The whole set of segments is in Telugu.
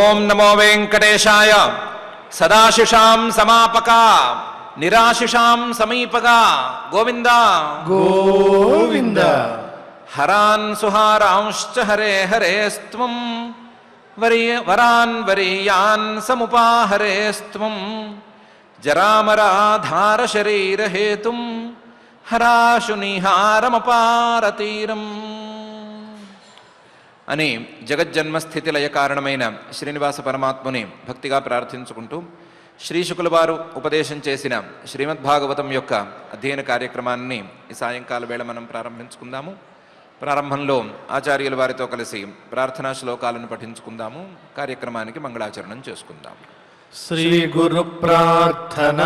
ఓం నమో వెంకటేశాయ. సదాశిషాం సమాపకా నిరాశిషాం సమీపగా గోవింద గోవింద. హరాన్ సుహారాంశ్చ హరే హరేస్త్వం వరాన్ వరీయాన్ సముపాహరేస్త్వం జరామరాధార శరీరహేతుం హరాశునిహారమపారతీరం అని జగజ్జన్మస్థితి లయ కారణమైన శ్రీనివాస పరమాత్ముని భక్తిగా ప్రార్థించుకుంటూ శ్రీశుకుల వారు ఉపదేశం చేసిన శ్రీమద్భాగవతం యొక్క అధ్యయన కార్యక్రమాన్ని ఈ సాయంకాల వేళ మనం ప్రారంభించుకుందాము. ప్రారంభంలో ఆచార్యుల వారితో కలిసి ప్రార్థనా శ్లోకాలను పఠించుకుందాము. కార్యక్రమానికి మంగళాచరణం చేసుకుందాం. శ్రీ గురు ప్రార్థన.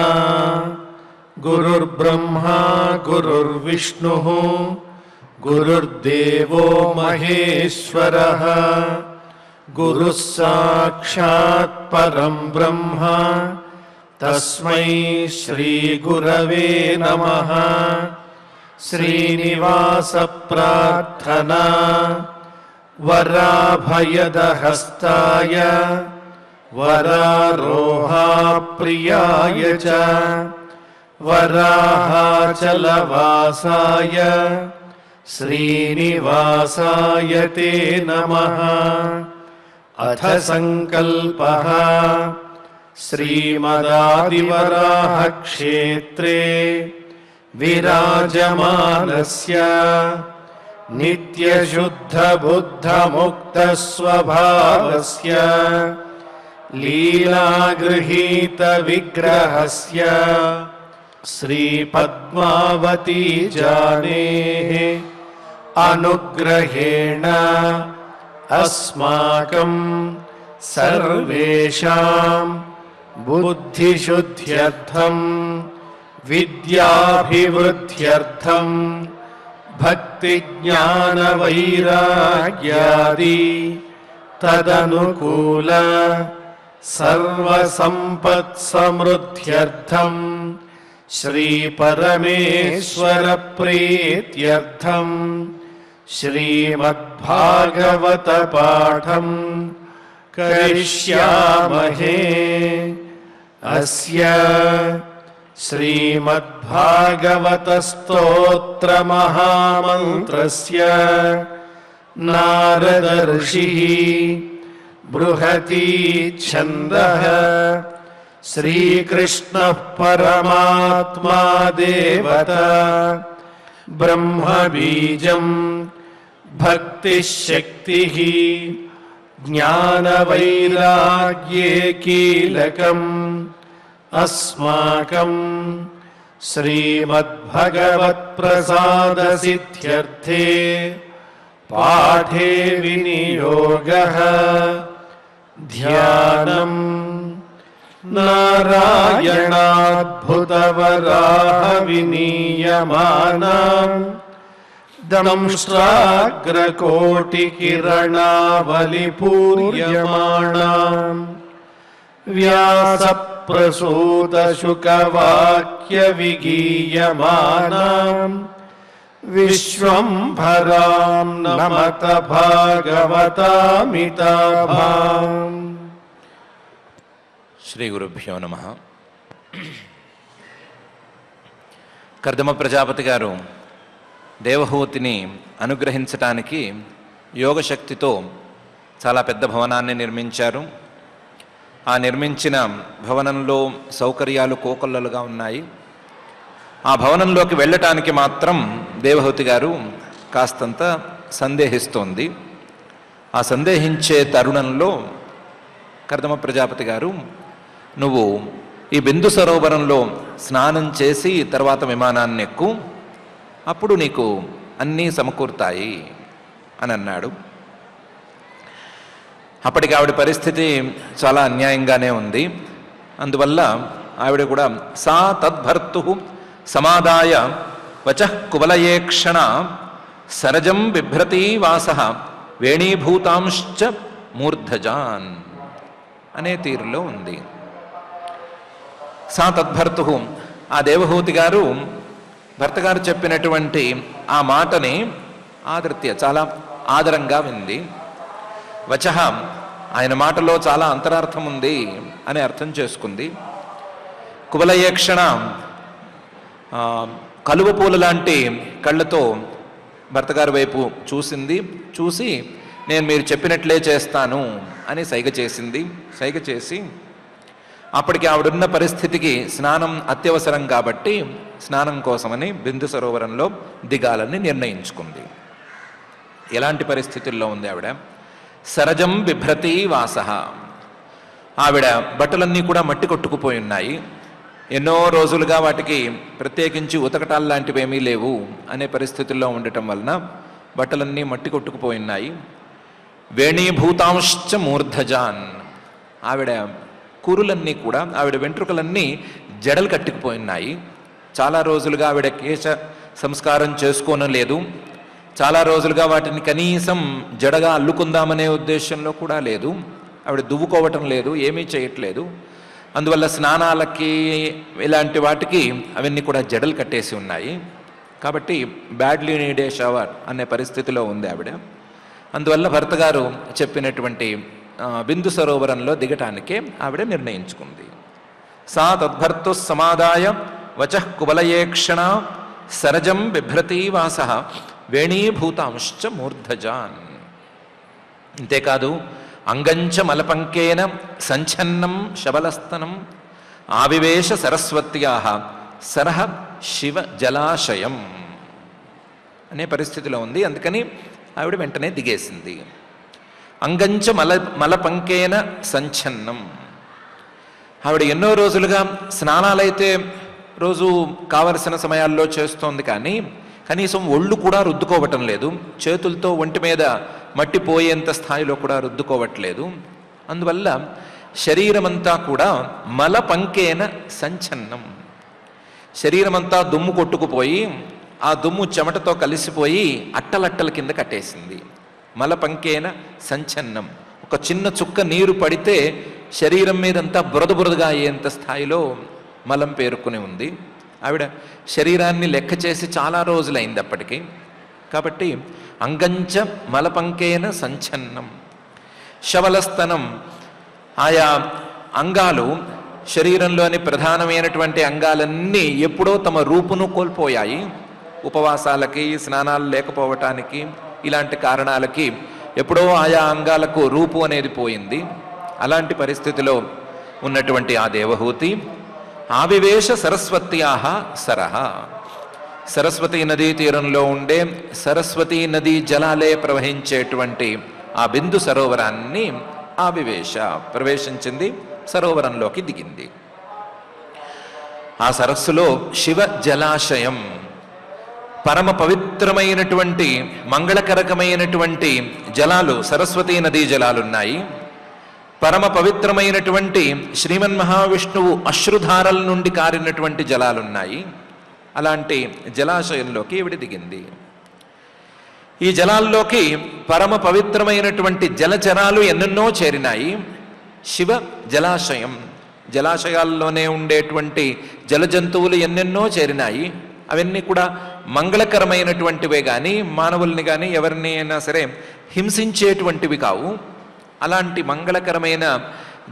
గురుర్బ్రహ్మా గురుర్విష్ణు గురుర్దేవో మహేశ్వరః. గురుః సాక్షాత్ పరం బ్రహ్మ తస్మై శ్రీ గురవే నమః. శ్రీనివాస ప్రార్థనా. వరాభయదహస్తాయ వరారోహాప్రియాయ చ వరాహాచలవాసాయ శ్రీనివాసాయ తే నమః. అథ సంకల్పః. శ్రీమదాదివరాహ క్షేత్రే విరాజమానస్య నిత్యశుద్ధ బుద్ధ ముక్త స్వభావస్య లీలాగృహీత విగ్రహస్య శ్రీ పద్మావతీ జానేః అనుగ్రహేణ అస్మాకం సర్వేషాం బుద్ధిశుద్ధ్యర్థం విద్యాభివృద్ధ్యర్థం భక్తి జ్ఞాన వైరాగ్యాది తదనుకూల సర్వసంపత్ సమృద్ధ్యర్థం శ్రీ పరమేశ్వర ప్రీత్యర్థం శ్రీమద్భాగవత పాఠం కరిష్యామహే. అస్య శ్రీమద్భాగవత స్తోత్ర మహామంత్రస్య నారద ఋషిః బృహతి ఛందః శ్రీకృష్ణః పరమాత్మా దేవతా బ్రహ్మ బీజం భక్తిః శక్తిః జ్ఞాన వైరాగ్యే కీలకం అస్మాకం శ్రీమద్భగవత్ ప్రసాద సిద్ధ్యర్థే పాఠే వినియోగః. ధ్యానం నారాయణాద్భుతవరాహ వినీయమానాం దంష్ట్రాగ్రకోటికిరణావలిపూర్యమాణాం వ్యాసప్రసూతశుకవాక్య విగీయమానాం విశ్వంభరాం నమత భాగవతామితాభాం. శ్రీ గురుభ్యో నమః. కర్దమ ప్రజాపతి గారు దేవహూతిని అనుగ్రహించటానికి యోగశక్తితో చాలా పెద్ద భవనాన్ని నిర్మించారు. ఆ నిర్మించిన భవనంలో సౌకర్యాలు కోకొల్లలుగా ఉన్నాయి. ఆ భవనంలోకి వెళ్ళటానికి మాత్రం దేవహూతి గారు కాస్తంత సందేహిస్తోంది. ఆ సందేహించే తరుణంలో కర్దమ ప్రజాపతి గారు, నువ్వు ఈ బిందు సరోవరంలో స్నానం చేసి తర్వాత విమానాన్ని ఎక్కు, అప్పుడు నీకు అన్నీ సమకూరుతాయి అని అన్నాడు. అప్పటికి ఆవిడ పరిస్థితి చాలా అన్యాయంగానే ఉంది. అందువల్ల ఆవిడ కూడా సా తద్భర్తు సమాదాయ వచః కువలయేక్షణ సరజం బిభ్రతీ వాసః వేణీభూతాంశ్చ మూర్ధజాన్ అనే తీరులో ఉంది. సా తద్భర్తు, ఆ దేవహూతి గారు భర్త గారు చెప్పినటువంటి ఆ మాటని ఆదృత్య చాలా ఆదరంగా వింది. వచః ఆయన మాటలో చాలా అంతరార్థం ఉంది అని అర్థం చేసుకుంది. కువలయేక్షణ కలువ పూల లాంటి కళ్ళతో భర్తగారి వైపు చూసింది. చూసి నేను మీరు చెప్పినట్లే చేస్తాను అని సైగ చేసింది. సైగ చేసి అప్పటికి ఆవిడున్న పరిస్థితికి స్నానం అత్యవసరం కాబట్టి స్నానం కోసమని బిందు సరోవరంలో దిగాలని నిర్ణయించుకుంది. ఎలాంటి పరిస్థితుల్లో ఉంది ఆవిడ? సరజం బిభ్రతి వాసః. ఆవిడ బట్టలన్నీ కూడా మట్టి కొట్టుకుపోయి ఉన్నాయి. ఎన్నో రోజులుగా వాటికి ప్రత్యేకించి ఉతకటాలు లాంటివి ఏమీ లేవు అనే పరిస్థితుల్లో ఉండటం వలన బట్టలన్నీ మట్టి కొట్టుకుపోయి ఉన్నాయి. వేణీభూతాంశ్చ మూర్ధజాన్. ఆవిడ కురులన్నీ కూడా, ఆవిడ వెంట్రుకలన్నీ జడలు కట్టుకుపోయినాయి. చాలా రోజులుగా ఆవిడ కేశ సంస్కారం చేసుకోనలేదు. చాలా రోజులుగా వాటిని కనీసం జడగా అల్లుకుందామనే ఉద్దేశంలో కూడా లేదు. ఆవిడ దువ్వుకోవటం లేదు, ఏమీ చేయట్లేదు. అందువల్ల స్నానాలకి ఇలాంటి వాటికి అవన్నీ కూడా జడలు కట్టేసి ఉన్నాయి. కాబట్టి బ్యాడ్లీ నీడ్ ఏ షవర్ అనే పరిస్థితిలో ఉంది ఆవిడ. అందువల్ల భర్త గారు చెప్పినటువంటి బిందు సరోవరంలో దిగటానికే ఆవిడ నిర్ణయించుకుంది. సా తద్భర్తు సమాదాయ వచః కువలయేక్షణ సరజం బిభ్రతి వాసః వేణీభూతాంశ్చ మూర్ధజాన్. అంతేకాదు అంగంచ మలపంకేన సంఛన్నం శబలస్తనం ఆవివేశ సరస్వత్యాః సరః శివ జలాశయం అనే పరిస్థితిలో ఉంది. అందుకని ఆవిడ వెంటనే దిగేసింది. అంగంచ మలపంకేన సంఛన్నం. ఆవిడ ఎన్నో రోజులుగా స్నానాలైతే రోజు కావలసిన సమయాల్లో చేస్తోంది, కానీ కనీసం ఒళ్ళు కూడా రుద్దుకోవటం లేదు. చేతులతో ఒంటి మీద మట్టి పోయేంత స్థాయిలో కూడా రుద్దుకోవట్లేదు. అందువల్ల శరీరమంతా కూడా మలపంకేన సంఛన్నం. శరీరమంతా దుమ్ము కొట్టుకుపోయి ఆ దుమ్ము చెమటతో కలిసిపోయి అట్టలట్టల కింద కట్టేసింది. మలపంకేన సంఛన్నం. ఒక చిన్న చుక్క నీరు పడితే శరీరం మీదంతా బురద బురదగా అయ్యేంత స్థాయిలో మలం పేరుకుని ఉంది. ఆవిడ శరీరాన్ని లెక్క చేసి చాలా రోజులైంది అప్పటికి. కాబట్టి అంగంచ మలపంకేన సంఛన్నం. శవలస్తనం. ఆయా అంగాలు, శరీరంలోని ప్రధానమైనటువంటి అంగాలన్నీ ఎప్పుడో తమ రూపును కోల్పోయాయి. ఉపవాసాలకి, స్నానాలు లేకపోవటానికి, ఇలాంటి కారణాలకి ఎప్పుడో ఆయా అంగాలకు రూపు అనేది పోయింది. అలాంటి పరిస్థితిలో ఉన్నటువంటి ఆ దేవహూతి ఆవివేశ సరస్వత్యాః సరః. సరస్వతీ నదీ తీరంలో ఉండే సరస్వతీ నదీ జలాలే ప్రవహించేటువంటి ఆ బిందు సరోవరాన్ని ఆవివేశ ప్రవేశించింది, సరోవరంలోకి దిగింది. ఆ సరస్సులో శివ జలాశయం, పరమ పవిత్రమైనటువంటి మంగళకరకమైనటువంటి జలాలు, సరస్వతీ నదీ జలాలున్నాయి. పరమ పవిత్రమైనటువంటి శ్రీమన్ మహావిష్ణువు అశ్రుధారల నుండి కారినటువంటి జలాలున్నాయి. అలాంటి జలాశయంలోకి ఈవిడ దిగింది. ఈ జలాల్లోకి పరమ పవిత్రమైనటువంటి జలచరాలు ఎన్నెన్నో చేరినాయి. శివ జలాశయం, జలాశయాల్లోనే ఉండేటువంటి జల జంతువులు ఎన్నెన్నో చేరినాయి. అవన్నీ కూడా మంగళకరమైనటువంటివే కానీ మానవుల్ని కానీ ఎవరిని అయినా సరే హింసించేటువంటివి కావు. అలాంటి మంగళకరమైన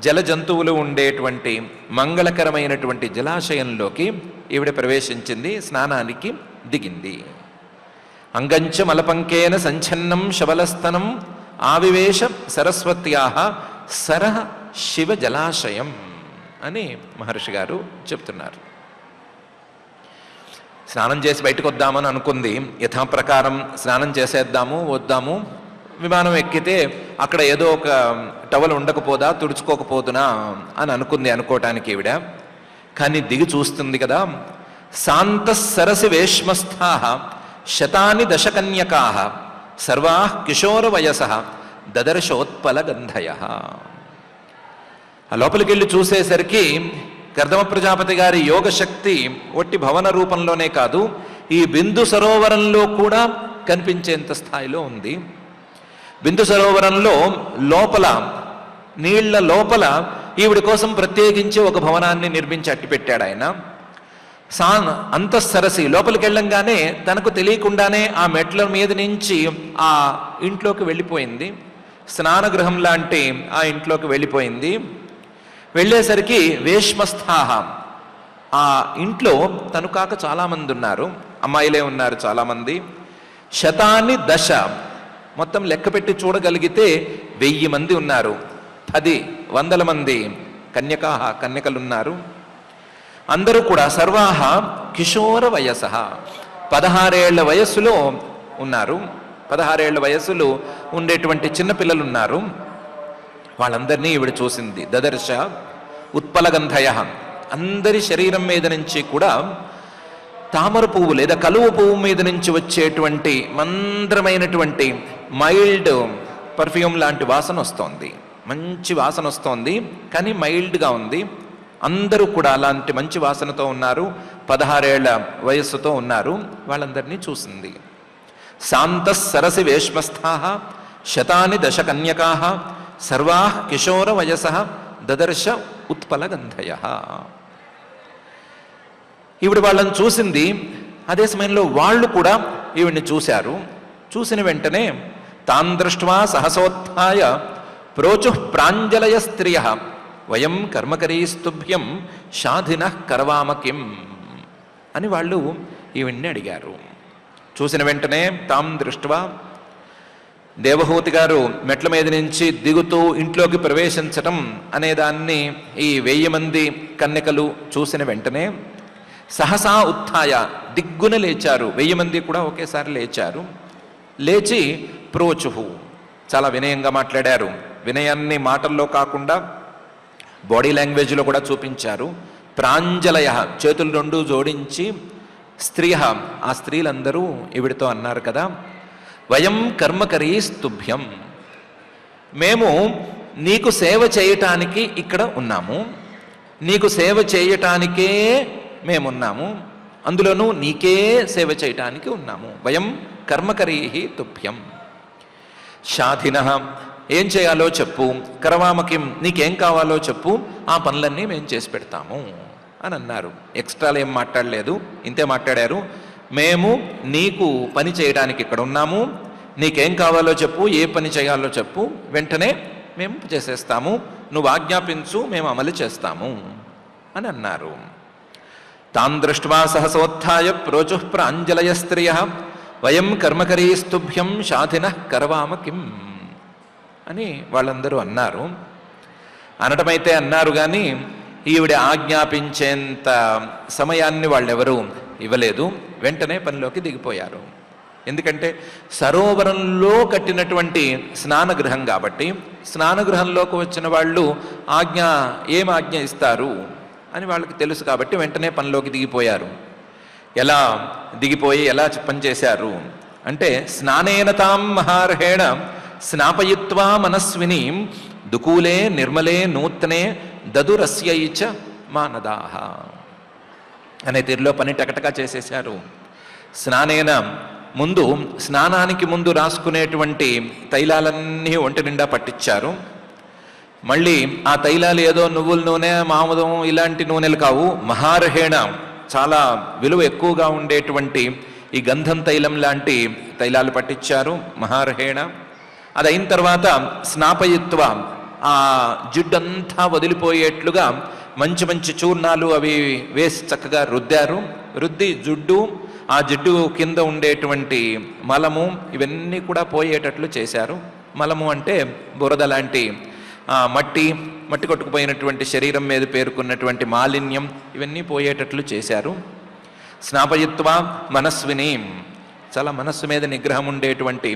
జల జంతువులు ఉండేటువంటి మంగళకరమైనటువంటి జలాశయంలోకి ఈవిడ ప్రవేశించింది, స్నానానికి దిగింది. అంగంచ మలపంకేన సంఛన్నం శబలస్తనం ఆవివేశ సరస్వత్యాః సరః శివ జలాశయం అని మహర్షి గారు చెప్తున్నారు. స్నానం చేసి బయటకు వద్దామని అనుకుంది. యథాప్రకారం స్నానం చేసేద్దాము, వద్దాము. విమానం ఎక్కితే అక్కడ ఏదో ఒక టవల్ ఉండకపోదా, తుడుచుకోకపోతున్నా అని అనుకోవటానికి ఈవిడ. కానీ దిగి చూస్తుంది కదా, శాంత సరసి వేష్మస్థాః శతాని దశకన్యకాః సర్వాః కిశోర వయసః దదర్శోత్పల గంధయః. ఆ లోపలికి వెళ్ళి చూసేసరికి కర్దమ ప్రజాపతి గారి యోగశక్తి ఒట్టి భవన రూపంలోనే కాదు, ఈ బిందు సరోవరంలో కూడా కనిపించేంత స్థాయిలో ఉంది. బిందు సరోవరంలో లోపల, నీళ్ల లోపల ఈవిడి కోసం ప్రత్యేకించి ఒక భవనాన్ని నిర్మించి అట్టిపెట్టాడు ఆయన. అంతఃసరసి, లోపలికి వెళ్ళంగానే తనకు తెలియకుండానే ఆ మెట్ల మీద నుంచి ఆ ఇంట్లోకి వెళ్ళిపోయింది. స్నానగృహం లాంటి ఆ ఇంట్లోకి వెళ్ళిపోయింది. వెళ్ళేసరికి వేష్మస్థాహ, ఆ ఇంట్లో తను కాక చాలామంది ఉన్నారు, అమ్మాయిలే ఉన్నారు చాలామంది. శతాన్ని దశ, మొత్తం లెక్క పెట్టి చూడగలిగితే 1000 మంది ఉన్నారు. 100 మంది కన్యకాహ, కన్యకలున్నారు. అందరూ కూడా సర్వాహ కిశోర వయస, 16 ఏళ్ల వయస్సులో ఉన్నారు. 16 ఏళ్ల వయస్సులో ఉండేటువంటి చిన్నపిల్లలు ఉన్నారు. వాళ్ళందరినీ ఈవిడ చూసింది. దదర్శ ఉత్పలగంధయ, అందరి శరీరం మీద నుంచి కూడా తామర పువ్వు లేదా కలువ పువ్వు మీద నుంచి వచ్చేటువంటి మంద్రమైనటువంటి మైల్డ్ పర్ఫ్యూమ్ లాంటి వాసన వస్తోంది. మంచి వాసన వస్తోంది, కానీ మైల్డ్గా ఉంది. అందరూ కూడా అలాంటి మంచి వాసనతో ఉన్నారు. 16 ఏళ్ల వయస్సుతో ఉన్నారు. వాళ్ళందరినీ చూసింది. శాంత సరసి వేష్మస్థాః శతాని దశ కన్యకాః సర్వాః కిశోర వయసః దదర్శ ఉత్పలగంధయః. ఈవిడ వాళ్ళని చూసింది. అదే సమయంలో వాళ్ళు కూడా ఈవిడ్ని చూశారు. చూసిన వెంటనే తాన్ దృష్ట్వా సహసోత్థాయ ప్రోచుః ప్రాంజలయ స్త్రియః వయం కర్మకరీస్తుభ్యం షాధినః కరవామ కిం అని వాళ్ళు ఈవిడ్ని అడిగారు. చూసిన వెంటనే తాం దృష్ట్వా, దేవహూతి గారు మెట్ల మీద నుంచి దిగుతూ ఇంట్లోకి ప్రవేశించటం అనేదాన్ని ఈ 1000 మంది కన్యకలు చూసిన వెంటనే సహసా ఉత్థాయ, దిగ్గున లేచారు. 1000 మంది కూడా ఒకేసారి లేచారు. లేచి ప్రోచుహు, చాలా వినయంగా మాట్లాడారు. వినయాన్ని మాటల్లో కాకుండా బాడీ లాంగ్వేజ్లో కూడా చూపించారు. ప్రాంజలయ, చేతులు 2 జోడించి, స్త్రియ, ఆ స్త్రీలందరూ ఈవిడితో అన్నారు కదా, వయం కర్మకరీస్తుభ్యం, మేము నీకు సేవ చేయటానికి ఇక్కడ ఉన్నాము, నీకు సేవ చేయటానికే మేమున్నాము, అందులోనూ నీకే సేవ చేయటానికి ఉన్నాము. వయం కర్మకరీహి తుభ్యం షాధినః, ఏం చేయాలో చెప్పు, కరవామకిం, నీకేం కావాలో చెప్పు, ఆ పనులన్నీ మేము చేసి పెడతాము అని అన్నారు. ఎక్స్ట్రాలు ఏం మాట్లాడలేదు, ఇంతే మాట్లాడారు. మేము నీకు పని చేయడానికి ఇక్కడ ఉన్నాము, నీకేం కావాలో చెప్పు, ఏ పని చేయాలో చెప్పు, వెంటనే మేము చేసేస్తాము, నువ్వు ఆజ్ఞాపించు, మేము అమలు చేస్తాము అని అన్నారు. తాన్ దృష్ట్వా సహసోత్థాయ ప్రోచుః ప్రాంజలయ స్త్రియః వయం కర్మకరీస్తుభ్యం షాధినః కరవామ కిం అని వాళ్ళందరూ అన్నారు. అనటమైతే అన్నారు, కానీ ఈవిడ ఆజ్ఞాపించేంత సమయాన్ని వాళ్ళెవరూ ఇవ్వలేదు. వెంటనే పనిలోకి దిగిపోయారు. ఎందుకంటే సరోవరంలో కట్టినటువంటి స్నానగృహం కాబట్టి, స్నానగృహంలోకి వచ్చిన వాళ్ళు ఏం ఆజ్ఞ ఇస్తారు అని వాళ్ళకి తెలుసు కాబట్టి వెంటనే పనిలోకి దిగిపోయారు. ఎలా దిగిపోయి ఎలా పనిచేశారు అంటే, స్నానేన తాం మహార్హేణ స్నాపయిత్వా మనస్వినీం దుకూలే నిర్మలే నూత్నే దదురస్యై చ మానదాః అనే తీరులో పని టకటకా చేసేశారు. స్నానేన, ముందు స్నానానికి ముందు రాసుకునేటువంటి తైలాలన్నీ ఒంటి నిండా పట్టించారు. మళ్ళీ ఆ తైలాలు ఏదో నువ్వుల నూనె, మామూదం ఇలాంటి నూనెలు కావు, మహార్హేణ, చాలా విలువ ఎక్కువగా ఉండేటువంటి ఈ గంధం తైలం లాంటి తైలాలు పట్టించారు మహార్హేణ. అది అయిన తర్వాత స్నాపయిత్వ, ఆ జిడ్డంతా వదిలిపోయేట్లుగా మంచి మంచి చూర్ణాలు అవి వేసి చక్కగా రుద్దారు. రుద్ది ఆ జిడ్డు కింద ఉండేటువంటి మలము ఇవన్నీ కూడా పోయేటట్లు చేశారు. మలము అంటే బురద లాంటి మట్టి కొట్టుకుపోయినటువంటి శరీరం మీద పేరుకున్నటువంటి మాలిన్యం ఇవన్నీ పోయేటట్లు చేశారు. స్నాపయిత్వ మనస్విని, చాలా మనస్సు మీద నిగ్రహం ఉండేటువంటి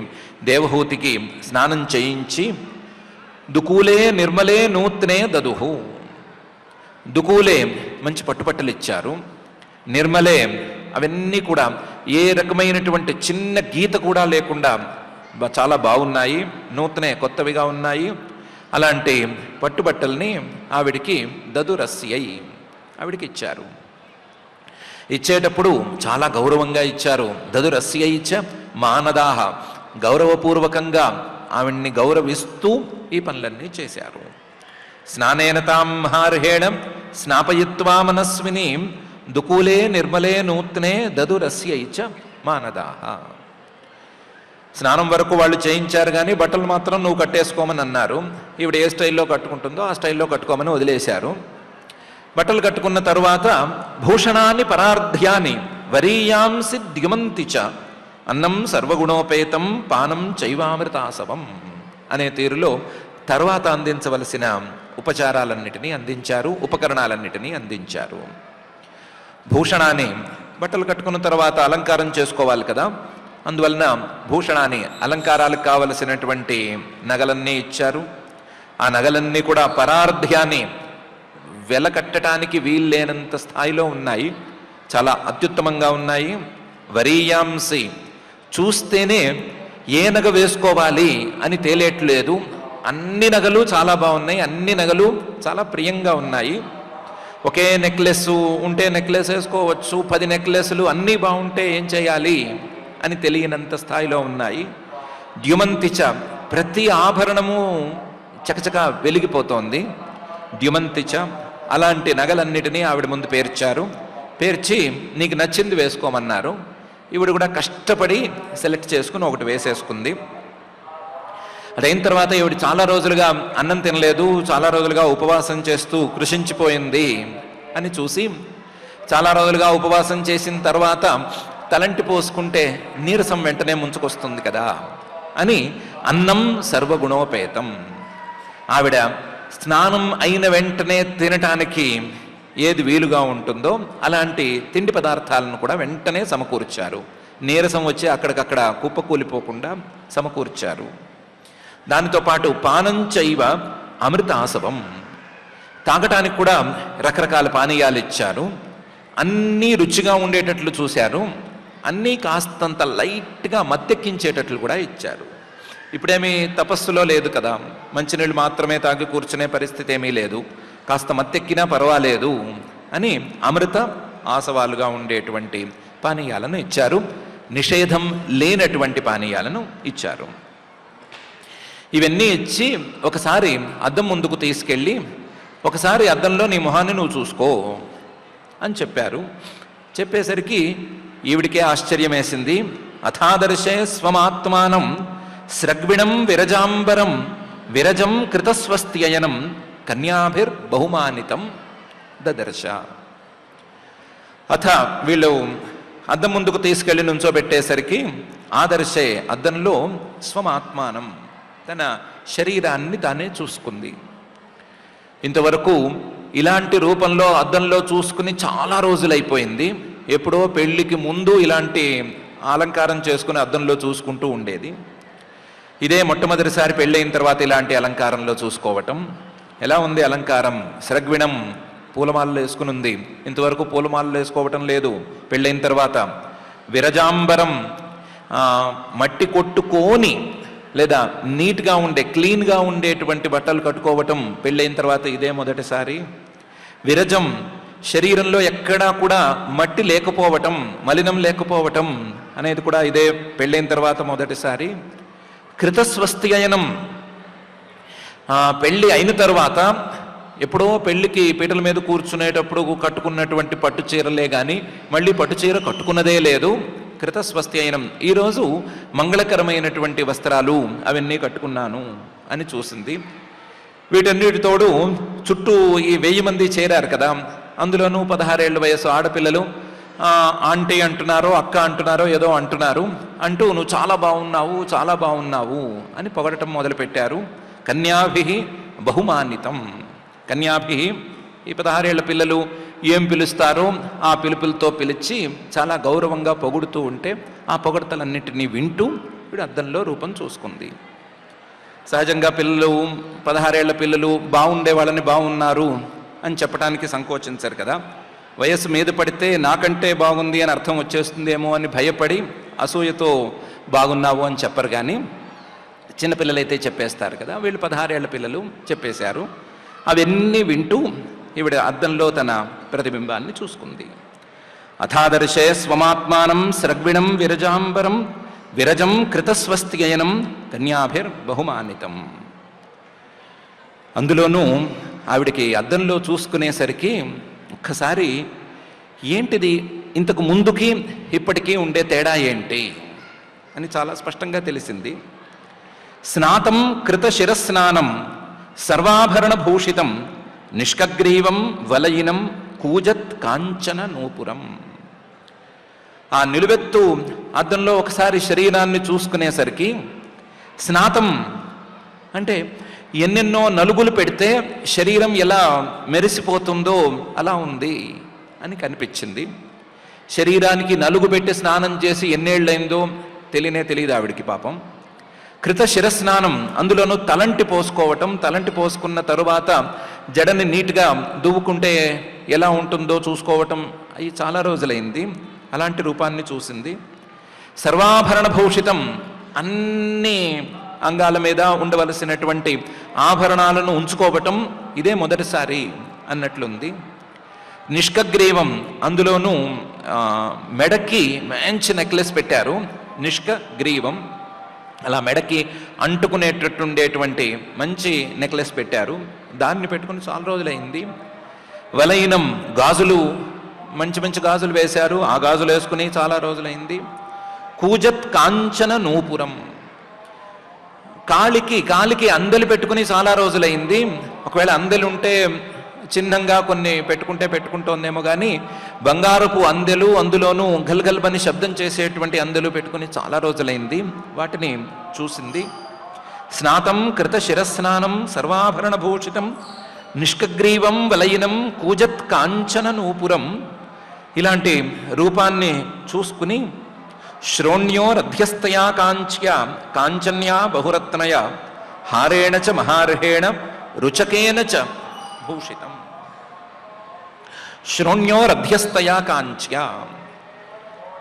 దేవహూతికి స్నానం చేయించి, దుకూలే నిర్మలే నూత్నే దదుహు, దుకూలే మంచి పట్టుపట్టలు ఇచ్చారు, నిర్మలే అవన్నీ కూడా ఏ రకమైనటువంటి చిన్న గీత కూడా లేకుండా చాలా బాగున్నాయి, నూతనే కొత్తవిగా ఉన్నాయి. అలాంటి పట్టుబట్టల్ని ఆవిడికి దదురస్యై, ఆవిడికి ఇచ్చారు. ఇచ్చేటప్పుడు చాలా గౌరవంగా ఇచ్చారు. దదురస్యై చ మానదాః, గౌరవపూర్వకంగా ఆవిడ్ని గౌరవిస్తూ ఈ పనులన్నీ చేశారు. స్నానేన తాం మహార్హేణ స్నాపయిత్వా మనస్విని దుకూలే నిర్మలే నూత్నే దదురస్యై చ మానదాః. స్నానం వరకు వాళ్ళు చేయించారు కానీ బట్టలు మాత్రం నువ్వు కట్టేసుకోమని అన్నారు. ఈవిడ ఏ స్టైల్లో కట్టుకుంటుందో ఆ స్టైల్లో కట్టుకోమని వదిలేశారు. బట్టలు కట్టుకున్న తరువాత భూషణాన్ని పరార్ధ్యాన్ని వరీయాంసి ద్యుమంతిచ అన్నం సర్వగుణోపేతం పానం చైవామృతాసవం అనే తీరులో తర్వాత అందించవలసిన ఉపచారాలన్నిటినీ అందించారు, ఉపకరణాలన్నిటినీ అందించారు. భూషణాన్ని బట్టలు కట్టుకున్న తర్వాత అలంకారం చేసుకోవాలి కదా, అందువలన భూషణాన్ని అలంకారాలకు కావలసినటువంటి నగలన్నీ ఇచ్చారు. ఆ నగలన్నీ కూడా పరార్ధ్యాన్ని వెలకట్టడానికి వీల్లేనంత స్థాయిలో ఉన్నాయి, చాలా అత్యుత్తమంగా ఉన్నాయి. వరీయాంసి చూస్తేనే ఏ నగ వేసుకోవాలి అని తేలేట్లేదు. అన్ని నగలు చాలా బాగున్నాయి, అన్ని నగలు చాలా ప్రియంగా ఉన్నాయి. ఒకే నెక్లెస్ ఉంటే నెక్లెస్ వేసుకోవచ్చు, 10 నెక్లెస్లు అన్నీ బాగుంటే ఏం చేయాలి అని తెలియనంత స్థాయిలో ఉన్నాయి. ద్యుమంతిచ ప్రతి ఆభరణము చకచక వెలిగిపోతోంది. ద్యుమంతిచ అలాంటి నగలన్నిటినీ ఆవిడ ముందు పేర్చారు. పేర్చి నీకు నచ్చింది వేసుకోమన్నారు. ఈవిడ కూడా కష్టపడి సెలెక్ట్ చేసుకుని ఒకటి వేసేసుకుంది. అదైన తర్వాత ఈవిడ చాలా రోజులుగా అన్నం తినలేదు, చాలా రోజులుగా ఉపవాసం చేస్తూ కృషించిపోయింది అని చూసి, చాలా రోజులుగా ఉపవాసం చేసిన తర్వాత తలంటి పోసుకుంటే నీరసం వెంటనే ముంచుకొస్తుంది కదా అని అన్నం సర్వగుణోపేతం, ఆవిడ స్నానం అయిన వెంటనే తినటానికి ఏది వీలుగా ఉంటుందో అలాంటి తిండి పదార్థాలను కూడా వెంటనే సమకూర్చారు. నీరసం వచ్చి అక్కడికక్కడ కుప్పకూలిపోకుండా సమకూర్చారు. దానితో పాటు పానం చైవ అమృతాసవం, తాగటానికి కూడా రకరకాల పానీయాలు ఇచ్చారు. అన్నీ రుచిగా ఉండేటట్లు చూశారు, అన్నీ కాస్తంత లైట్గా మత్తెక్కించేటట్లు కూడా ఇచ్చారు. ఇప్పుడేమీ తపస్సులో లేదు కదా, మంచినీళ్ళు మాత్రమే తాగి కూర్చునే పరిస్థితి ఏమీ లేదు, కాస్త మత్తెక్కినా పర్వాలేదు అని అమృత ఆసవాలుగా ఉండేటువంటి పానీయాలను ఇచ్చారు. నిషేధం లేనటువంటి పానీయాలను ఇచ్చారు. ఇవన్నీ ఇచ్చి ఒకసారి అద్దం ముందుకు తీసుకెళ్ళి ఒకసారి అద్దంలో నీ మొహాన్ని నువ్వు చూసుకో అని చెప్పారు. చెప్పేసరికి ఈవిడికే ఆశ్చర్యం వేసింది. అథాదర్శే స్వమాత్మానం స్రగ్విణం విరజాంబరం విరజం కృతస్వస్త్యయనం కన్యాభిర్బహుమానితం దదర్శ. అథ వీళ్ళు అద్దం ముందుకు తీసుకెళ్లి నుంచోబెట్టేసరికి ఆదర్శే అద్దంలో స్వమాత్మానం తన శరీరాన్ని తానే చూసుకుంది. ఇంతవరకు ఇలాంటి రూపంలో అద్దంలో చూసుకుని చాలా రోజులైపోయింది. ఎప్పుడో పెళ్లికి ముందు ఇలాంటి అలంకారం చేసుకుని అద్దంలో చూసుకుంటూ ఉండేది. ఇదే మొట్టమొదటిసారి పెళ్ళైన తర్వాత ఇలాంటి అలంకారంలో చూసుకోవటం. ఎలా ఉంది అలంకారం? స్రగ్విణం పూలమాలలు వేసుకుని ఉంది, ఇంతవరకు పూలమాలలు వేసుకోవటం లేదు పెళ్ళైన తర్వాత. విరజాంబరం మట్టి కొట్టుకొని లేదా నీట్గా ఉండే క్లీన్గా ఉండేటువంటి బట్టలు కట్టుకోవటం పెళ్ళైన తర్వాత ఇదే మొదటిసారి. విరజం శరీరంలో ఎక్కడా కూడా మట్టి లేకపోవటం, మలినం లేకపోవటం అనేది కూడా ఇదే పెళ్ళైన తర్వాత మొదటిసారి. కృతస్వస్త్యయనం పెళ్ళి అయిన తర్వాత ఎప్పుడో పెళ్లికి పీటల మీద కూర్చునేటప్పుడు కట్టుకున్నటువంటి పట్టు చీరలే కానీ మళ్ళీ పట్టు చీర కట్టుకున్నదే లేదు. కృతస్వస్త్యయనం ఈరోజు మంగళకరమైనటువంటి వస్త్రాలు అవన్నీ కట్టుకున్నాను అని చూసింది. వీటన్నిటితోడు చుట్టూ ఈ 1000 మంది చేరారు కదా, అందులోనూ 16 ఏళ్ల వయసు ఆడపిల్లలు ఆంటీ అంటున్నారో అక్క అంటున్నారో ఏదో అంటున్నారు. అంటూ నువ్వు చాలా బాగున్నావు చాలా బాగున్నావు అని పొగడటం మొదలుపెట్టారు. కన్యాభి బహుమానితం, కన్యాభి ఈ 16 ఏళ్ల పిల్లలు ఏం పిలుస్తారో ఆ పిలుపులతో పిలిచి చాలా గౌరవంగా పొగుడుతూ ఉంటే ఆ పొగడతలన్నింటినీ వింటూ వీడు అద్దంలో రూపం చూసుకుంది. సహజంగా పిల్లలు 16 ఏళ్ల పిల్లలు బాగుండే వాళ్ళని బాగున్నారు అని చెప్పడానికి సంకోచించారు కదా. వయస్సు మీద పడితే నాకంటే బాగుంది అని అర్థం వచ్చేస్తుందేమో అని భయపడి అసూయతో బాగున్నావు అని చెప్పరు, కానీ చిన్నపిల్లలైతే చెప్పేస్తారు కదా. వీళ్ళు 16 ఏళ్ల పిల్లలు చెప్పేశారు. అవన్నీ వింటూ ఈవిడ అద్దంలో తన ప్రతిబింబాన్ని చూసుకుంది. అథాదర్శే స్వమాత్మానం స్రగ్విణం విరజాంబరం విరజం కృతస్వస్త్యయనం కన్యాభిర్ బహుమానితం. అందులోనూ ఆవిడికి అద్దంలో చూసుకునేసరికి ఒక్కసారి ఏంటిది ఇంతకు ముందుకి ఇప్పటికీ ఉండే తేడా ఏంటి అని చాలా స్పష్టంగా తెలిసింది. స్నాతం కృత శిరస్నానం సర్వాభరణ భూషితం నిష్కగ్రీవం వలయినం కూజత్ కాంచన నూపురం. ఆ నిలువెత్తు అద్దంలో ఒకసారి శరీరాన్ని చూసుకునేసరికి స్నాతం అంటే ఎన్నెన్నో నలుగులు పెడితే శరీరం ఎలా మెరిసిపోతుందో అలా ఉంది అని కనిపించింది. శరీరానికి నలుగు పెట్టి స్నానం చేసి ఎన్నేళ్ళైందో తెలియదు ఆవిడికి పాపం. కృత శిరస్నానం, అందులోనూ తలంటి పోసుకోవటం, తలంటి పోసుకున్న తరువాత జడని నీట్గా దువ్వుకుంటే ఎలా ఉంటుందో చూసుకోవటం, అవి చాలా రోజులైంది. అలాంటి రూపాన్ని చూసింది. సర్వాభరణ భూషితం, అన్ని అంగాల మీద ఉండవలసినటువంటి ఆభరణాలను ఉంచుకోవటం ఇదే మొదటిసారి అన్నట్లుంది. నిష్కగ్రీవం, అందులోనూ మెడకి మంచి నెక్లెస్ పెట్టారు. నిష్కగ్రీవం, అలా మెడకి అంటుకునేటట్టుండేటువంటి మంచి నెక్లెస్ పెట్టారు. దాన్ని పెట్టుకుని చాలా రోజులైంది. వలయినం, గాజులు, మంచి మంచి గాజులు వేశారు. ఆ గాజులు వేసుకుని చాలా రోజులైంది. కూజత్ కాంచన నూపురం, కాలికి అందెలు పెట్టుకుని చాలా రోజులైంది. ఒకవేళ అందెలు ఉంటే చిహ్నంగా కొన్ని పెట్టుకుంటోందేమో కానీ బంగారపు అందెలు, అందులోనూ గల్గల్బని శబ్దం చేసేటువంటి అందెలు పెట్టుకుని చాలా రోజులైంది. వాటిని చూసింది. స్నాతం కృత శిరస్నానం సర్వాభరణ భూషితం నిష్కగ్రీవం వలయినం కూజత్ కాంచన నూపురం, ఇలాంటి రూపాన్ని చూసుకుని శ్రోణ్యోరధ్యస్తయా కాంచన్యా బహురత్నయ హారేణ చ మహార్హేణ రుచకేన చ భూషితం. శ్రోణ్యోరధ్యస్తయా కాంచ్య,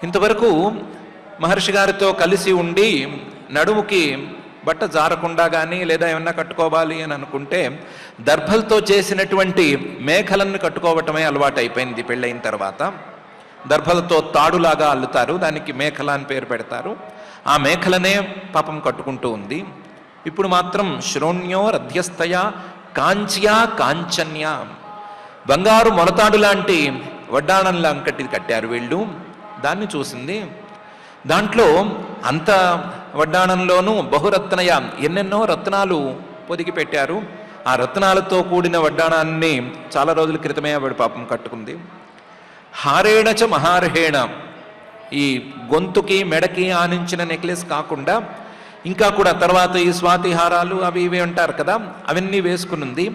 ఇంతవరకు మహర్షి గారితో కలిసి ఉండి నడుముకి బట్ట జారకుండా కానీ లేదా ఏమన్నా కట్టుకోవాలి అని అనుకుంటే దర్భలతో చేసినటువంటి మేఖలను కట్టుకోవటమే అలవాటు అయిపోయింది. పెళ్ళైన తర్వాత దర్భలతో తాడులాగా అల్లుతారు, దానికి మేఖల అని పేరు పెడతారు. ఆ మేఖలనే పాపం కట్టుకుంటూ ఉంది. ఇప్పుడు మాత్రం శ్రోణ్యోరధ్యస్తయ కాంచ్యా కాంచన్య, బంగారు మొలతాడు లాంటి వడ్డాణం లాంటి కట్టారు వీళ్ళు. దాన్ని చూసింది. దాంట్లో అంత వడ్డాణంలోనూ బహురత్నయ, ఎన్నెన్నో రత్నాలు పొదిగి పెట్టారు. ఆ రత్నాలతో కూడిన వడ్డాణాన్ని చాలా రోజుల క్రితమే ఆవిడ పాపం కట్టుకుంది. హారేణ చ మహార్హేణ, ఈ గొంతుకి మెడకి ఆనించిన నెక్లెస్ కాకుండా ఇంకా కూడా తర్వాత ఈ స్వాతి హారాలు అవి ఇవి అంటారు కదా, అవన్నీ వేసుకునుంది.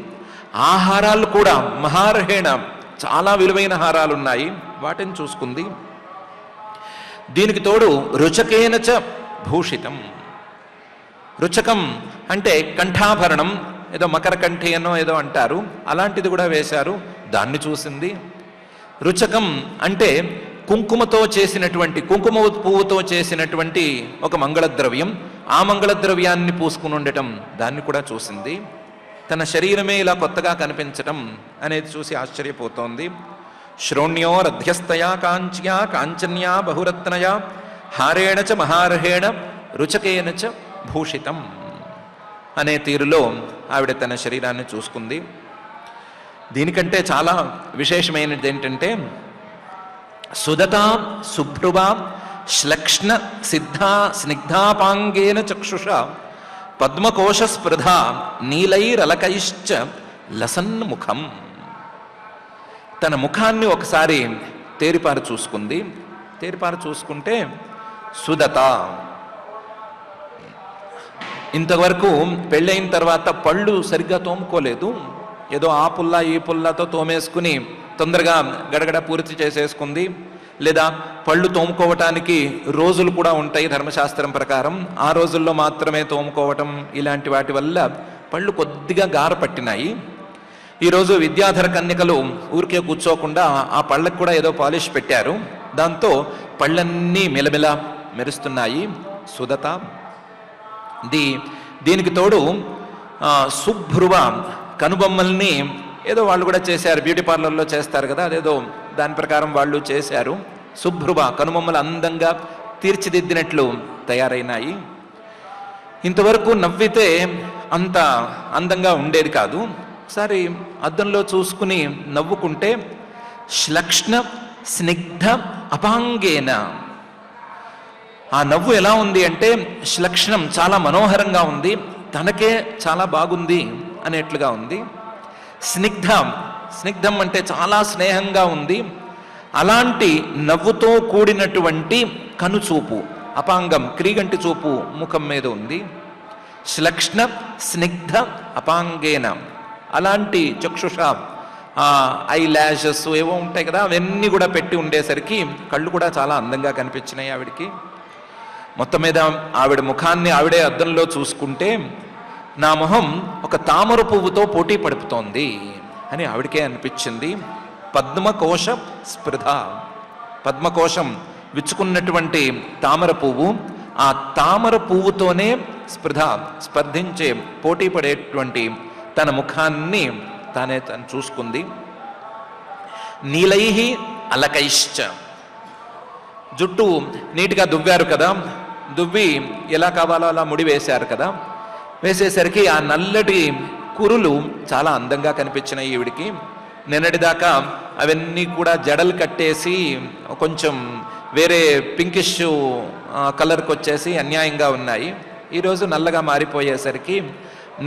ఆ హారాలు కూడా మహార్హేణ, చాలా విలువైన హారాలు ఉన్నాయి, వాటిని చూసుకుంది. దీనికి తోడు రుచకేన చ భూషితం, రుచకం అంటే కంఠాభరణం, ఏదో మకర కంఠి అనో ఏదో అంటారు, అలాంటిది కూడా వేశారు. దాన్ని చూసింది. రుచకం అంటే కుంకుమతో చేసినటువంటి, కుంకుమ పువ్వుతో చేసినటువంటి ఒక మంగళద్రవ్యం, ఆ మంగళద్రవ్యాన్ని పూసుకుని ఉండటం, దాన్ని కూడా చూసింది. తన శరీరమే ఇలా కొత్తగా కనిపించటం అనేది చూసి ఆశ్చర్యపోతోంది. శ్రోణ్యోరధ్యస్తయా కాంచ్యా కాంచన్యా బహురత్నయా హారేణ చ మహార్హేణ రుచకేన చ భూషితం అనే తీరులో ఆవిడ తన శరీరాన్ని చూసుకుంది. దీనికంటే చాలా విశేషమైనది ఏంటంటే సుదతా సుభ్రువా శ్లక్ష్ణ సిద్ధా స్నిగ్ధాపాంగేన చక్షుష పద్మకోశ స్పృధా నీలైరలకైశ్చ లసన్ముఖం. తన ముఖాన్ని ఒకసారి తేరిపారు చూసుకుంది. తేరిపారు చూసుకుంటే సుదత, ఇంతవరకు పెళ్ళైన తర్వాత పళ్ళు సరిగ్గా తోముకోలేదు, ఏదో ఆ పుల్ల ఈ పుల్లతో తోమేసుకుని తొందరగా గడగడ పూర్తి చేసేసుకుంది. లేదా పళ్ళు తోముకోవటానికి రోజులు కూడా ఉంటాయి ధర్మశాస్త్రం ప్రకారం, ఆ రోజుల్లో మాత్రమే తోముకోవటం, ఇలాంటి వాటి వల్ల పళ్ళు కొద్దిగా గార పట్టినాయి. ఈరోజు విద్యాధర కన్యకలు ఊరికే కూర్చోకుండా ఆ పళ్ళకు కూడా ఏదో పాలిష్ పెట్టారు, దాంతో పళ్ళన్నీ మెలమెల మెరుస్తున్నాయి. సుదత. దీనికి తోడు సుభ్రువ, కనుబొమ్మల్ని ఏదో వాళ్ళు కూడా చేశారు, బ్యూటీ పార్లర్లో చేస్తారు కదా, అదేదో దాని ప్రకారం వాళ్ళు చేశారు. శుభ్రువ, కనుబొమ్మలు అందంగా తీర్చిదిద్దినట్లు తయారైనాయి. ఇంతవరకు నవ్వితే అంత అందంగా ఉండేది కాదు. ఒకసారి అద్దంలో చూసుకుని నవ్వుకుంటే శ్లక్ష్ణ స్నిగ్ధ అపాంగేన, ఆ నవ్వు ఎలా ఉంది అంటే శ్లక్షణం చాలా మనోహరంగా ఉంది, తనకే చాలా బాగుంది అనేట్లుగా ఉంది. స్నిగ్ధం, స్నిగ్ధం అంటే చాలా స్నేహంగా ఉంది. అలాంటి నవ్వుతో కూడినటువంటి కనుచూపు, అపాంగం క్రీగంటి చూపు ముఖం మీద ఉంది. శ్లక్ష్ణ స్నిగ్ధ అపాంగేన, అలాంటి చక్షుష, ఐ ల్యాషెస్ ఏవో ఉంటాయి కదా, అవన్నీ కూడా పెట్టి ఉండేసరికి కళ్ళు కూడా చాలా అందంగా కనిపించినాయి ఆవిడికి. మొత్తం మీద ఆవిడ ముఖాన్ని ఆవిడే అద్దంలో చూసుకుంటే నా మొహం ఒక తామర పువ్వుతో పోటీ పడుపుతోంది అని ఆవిడకే అనిపించింది. పద్మకోశ స్పృధ, పద్మకోశం విచ్చుకున్నటువంటి తామర పువ్వు, ఆ తామర పువ్వుతోనే స్పృధ, స్పర్ధించే పోటీ పడేటువంటి తన ముఖాన్ని తాను చూసుకుంది. నీలై అలకైశ్చ, జుట్టు నీట్గా దువ్వారు కదా, దువ్వి ఎలా కావాలో అలా ముడి వేశారు కదా, వేసేసరికి ఆ నల్లటి కురులు చాలా అందంగా కనిపించినాయి ఈవిడికి. నిన్నటిదాకా అవన్నీ కూడా జడలు కట్టేసి కొంచెం వేరే పింకిష్ కలర్కి వచ్చేసి అన్యాయంగా ఉన్నాయి. ఈరోజు నల్లగా మారిపోయేసరికి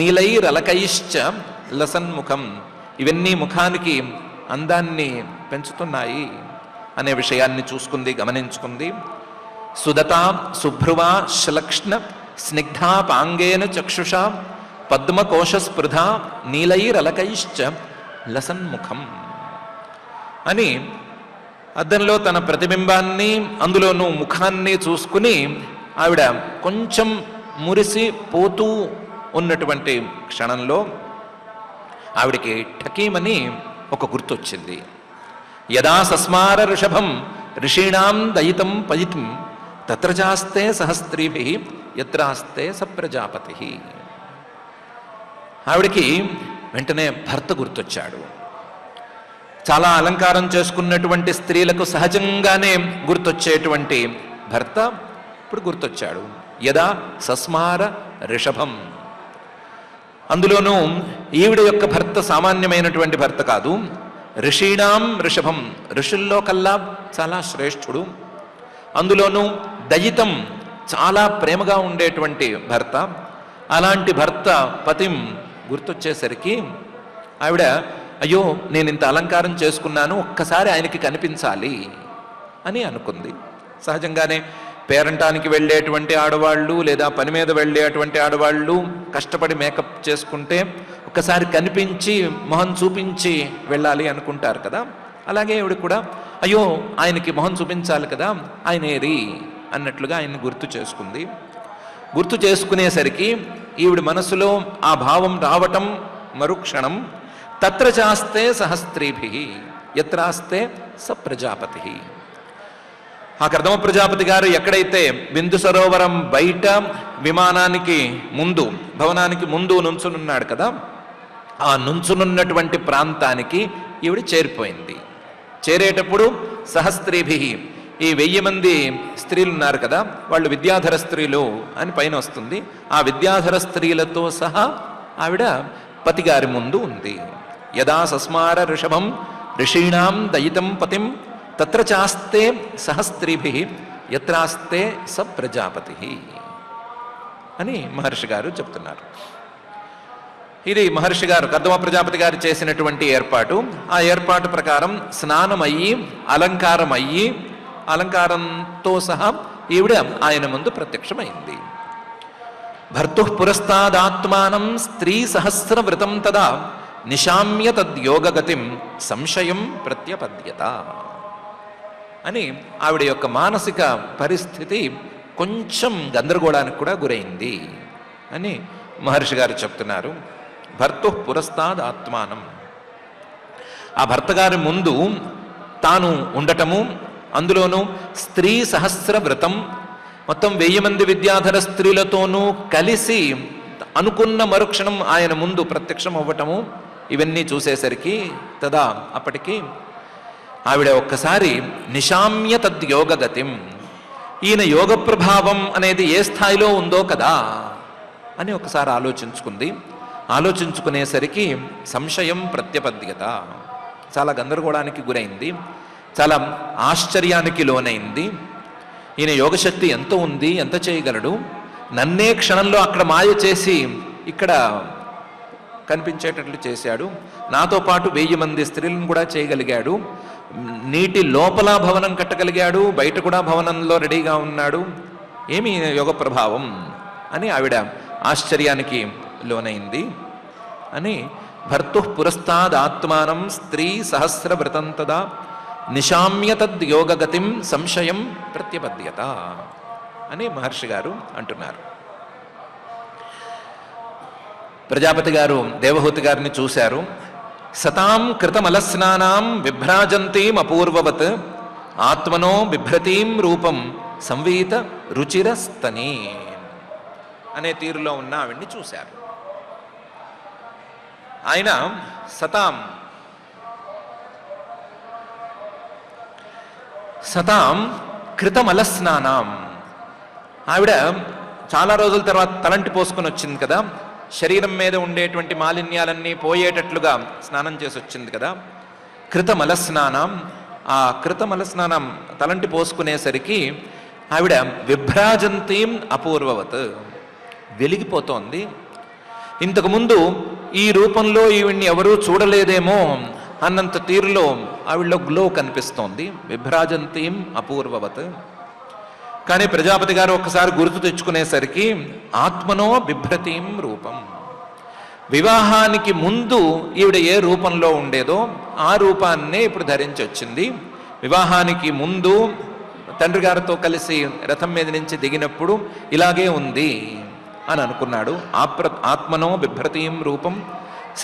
నీలైరలకైశ్చ లసన్ముఖం, ఇవన్నీ ముఖానికి అందాన్ని పెంచుతున్నాయి అనే విషయాన్ని చూసుకుంది, గమనించుకుంది. సుదతా శుభ్రువా శ్లక్ష్ణ స్నిగ్ధా పాంగేన చక్షుష పద్మకోశ స్పృధ నీలైరలకైశ్చ లసన్ముఖం అని అద్దంలో తన ప్రతిబింబాన్ని అందులోనూ ముఖాన్ని చూసుకుని ఆవిడ కొంచెం మురిసి పోతూ ఉన్నటువంటి క్షణంలో ఆవిడికి ఠకీమని ఒక గుర్తొచ్చింది. యదా సస్మార ఋషభం ఋషీణాం దయితం పయితం తత్ర చాస్తే సహస్త్రీభి యత్రాస్తే సప్రజాపతి. ఆవిడికి వెంటనే భర్త గుర్తొచ్చాడు. చాలా అలంకారం చేసుకున్నటువంటి స్త్రీలకు సహజంగానే గుర్తొచ్చేటువంటి భర్త ఇప్పుడు గుర్తొచ్చాడు. యదా సస్మార ఋషభం, అందులోనూ ఈవిడ యొక్క భర్త సామాన్యమైనటువంటి భర్త కాదు, ఋషీణాం ఋషభం, ఋషుల్లో కల్లా చాలా శ్రేష్ఠుడు, అందులోనూ దయితం చాలా ప్రేమగా ఉండేటువంటి భర్త. అలాంటి భర్త పతిం గుర్తొచ్చేసరికి ఆవిడ అయ్యో నేను ఇంత అలంకారం చేసుకున్నాను, ఒక్కసారి ఆయనకి కనిపించాలి అని అనుకుంది. సహజంగానే పేరంటానికి వెళ్ళేటువంటి ఆడవాళ్ళు లేదా పని మీద వెళ్ళేటువంటి ఆడవాళ్ళు కష్టపడి మేకప్ చేసుకుంటే ఒక్కసారి కనిపించి మొహం చూపించి వెళ్ళాలి అనుకుంటారు కదా. అలాగే ఈవిడ కూడా అయ్యో ఆయనకి మొహం చూపించాలి కదా, ఆయన ఏరి అన్నట్లుగా ఆయన్ని గుర్తు చేసుకుంది. గుర్తు చేసుకునేసరికి ఈవిడ మనసులో ఆ భావం రావటం మరుక్షణం తత్ర చాస్తే సహస్త్రీభి యత్రాస్తే స ప్రజాపతి. ఆ కర్దమ ప్రజాపతి గారు ఎక్కడైతే బిందు సరోవరం బయట విమానానికి ముందు, భవనానికి ముందు నుంచునున్నాడు కదా, ఆ నుంచునున్నటువంటి ప్రాంతానికి ఈవిడ చేరిపోయింది. చేరేటప్పుడు సహస్త్రీభి, ఈ 1000 మంది స్త్రీలు ఉన్నారు కదా, వాళ్ళు విద్యాధర స్త్రీలు అని పైన వస్తుంది. ఆ విద్యాధర స్త్రీలతో సహా ఆవిడ పతిగారి ముందు ఉంది. యదా సస్మార ఋషభం ఋషీణాం దయితం పతిం తత్ర చాస్తే సహస్త్రీభి యత్రాస్తే స ప్రజాపతి అని మహర్షి గారు చెప్తున్నారు. ఇది మహర్షి గారు కర్దమ ప్రజాపతి గారు చేసినటువంటి ఏర్పాటు. ఆ ఏర్పాటు ప్రకారం స్నానమయ్యి అలంకారమయ్యి అలంకారంతో సహా ఈవిడ ఆయన ముందు ప్రత్యక్షమైంది. భర్తు పురస్తాదాత్మానం స్త్రీ సహస్రవృతం తదా నిశామ్య తద్యోగగతిం సంశయం ప్రత్యపద్యత అని ఆవిడ యొక్క మానసిక పరిస్థితి కొంచెం గందరగోళానికి కూడా గురైంది అని మహర్షి గారు చెప్తున్నారు. భర్తు పురస్తాద్ ఆత్మానం, ఆ భర్త గారి ముందు తాను ఉండటము, అందులోనూ స్త్రీ సహస్ర వ్రతం, మొత్తం 1000 మంది విద్యాధర స్త్రీలతోనూ కలిసి అనుకున్న మరుక్షణం ఆయన ముందు ప్రత్యక్షం అవ్వటము, ఇవన్నీ చూసేసరికి తదా అప్పటికి ఆవిడ ఒక్కసారి నిశామ్య తద్యోగగతిం, ఈయన యోగ ప్రభావం అనేది ఏ స్థాయిలో ఉందో కదా అని ఒకసారి ఆలోచించుకుంది. ఆలోచించుకునేసరికి సంశయం ప్రత్యపద్యత, చాలా గందరగోళానికి గురైంది, చాలా ఆశ్చర్యానికి లోనైంది. ఈయన యోగశక్తి ఎంత ఉంది, ఎంత చేయగలడు, నన్నే క్షణంలో అక్కడ మాయ చేసి ఇక్కడ కనిపించేటట్లు చేశాడు, నాతో పాటు 1000 మంది స్త్రీలను కూడా చేయగలిగాడు, నీటి లోపల భవనం కట్టగలిగాడు, బయట కూడా భవనంలో రెడీగా ఉన్నాడు, ఏమి యోగ ప్రభావం అని ఆవిడ ఆశ్చర్యానికి లోనైంది అని భర్తు పురస్తాదాత్మానం స్త్రీ సహస్రవ్రతం తదా నిశామ్య తద్యోగగతిం సంశయం ప్రత్యపద్యత అని మహర్షి గారు అంటున్నారు. ప్రజాపతి గారు దేవహూతి గారిని చూశారు. సతాం కృతమలస్నానాం విభ్రాజంతీం అపూర్వవత్ ఆత్మనో బిభ్రతీం రూపం సంవీత రుచిరస్తని అనే తీరులో ఉన్న ఆవిడ్ని చూశారు. ఆయన సతాం కృతమలస్నానాం, ఆవిడ చాలా రోజుల తర్వాత తలంటి పోసుకొని వచ్చింది కదా, శరీరం మీద ఉండేటువంటి మాలిన్యాలన్నీ పోయేటట్లుగా స్నానం చేసి వచ్చింది కదా. కృతమలస్నానం, ఆ కృతమలస్నానం తలంటి పోసుకునేసరికి ఆవిడ విభ్రాజంతీం అపూర్వవత్, వెలిగిపోతోంది. ఇంతకుముందు ఈ రూపంలో ఈవిడ్ని ఎవరూ చూడలేదేమో అన్నంత తీరులో ఆవిడలో గ్లో కనిపిస్తోంది. విభ్రాజంతీం అపూర్వవత్. కానీ ప్రజాపతి గారు ఒక్కసారి గుర్తు తెచ్చుకునేసరికి ఆత్మనో బిభ్రతీం రూపం, వివాహానికి ముందు ఈవిడ ఏ రూపంలో ఉండేదో ఆ రూపాన్నే ఇప్పుడు ధరించి వచ్చింది. వివాహానికి ముందు తండ్రి గారితో కలిసి రథం మీద నుంచి దిగినప్పుడు ఇలాగే ఉంది అని అనుకున్నాడు. ఆత్మనో బిభ్రతీం రూపం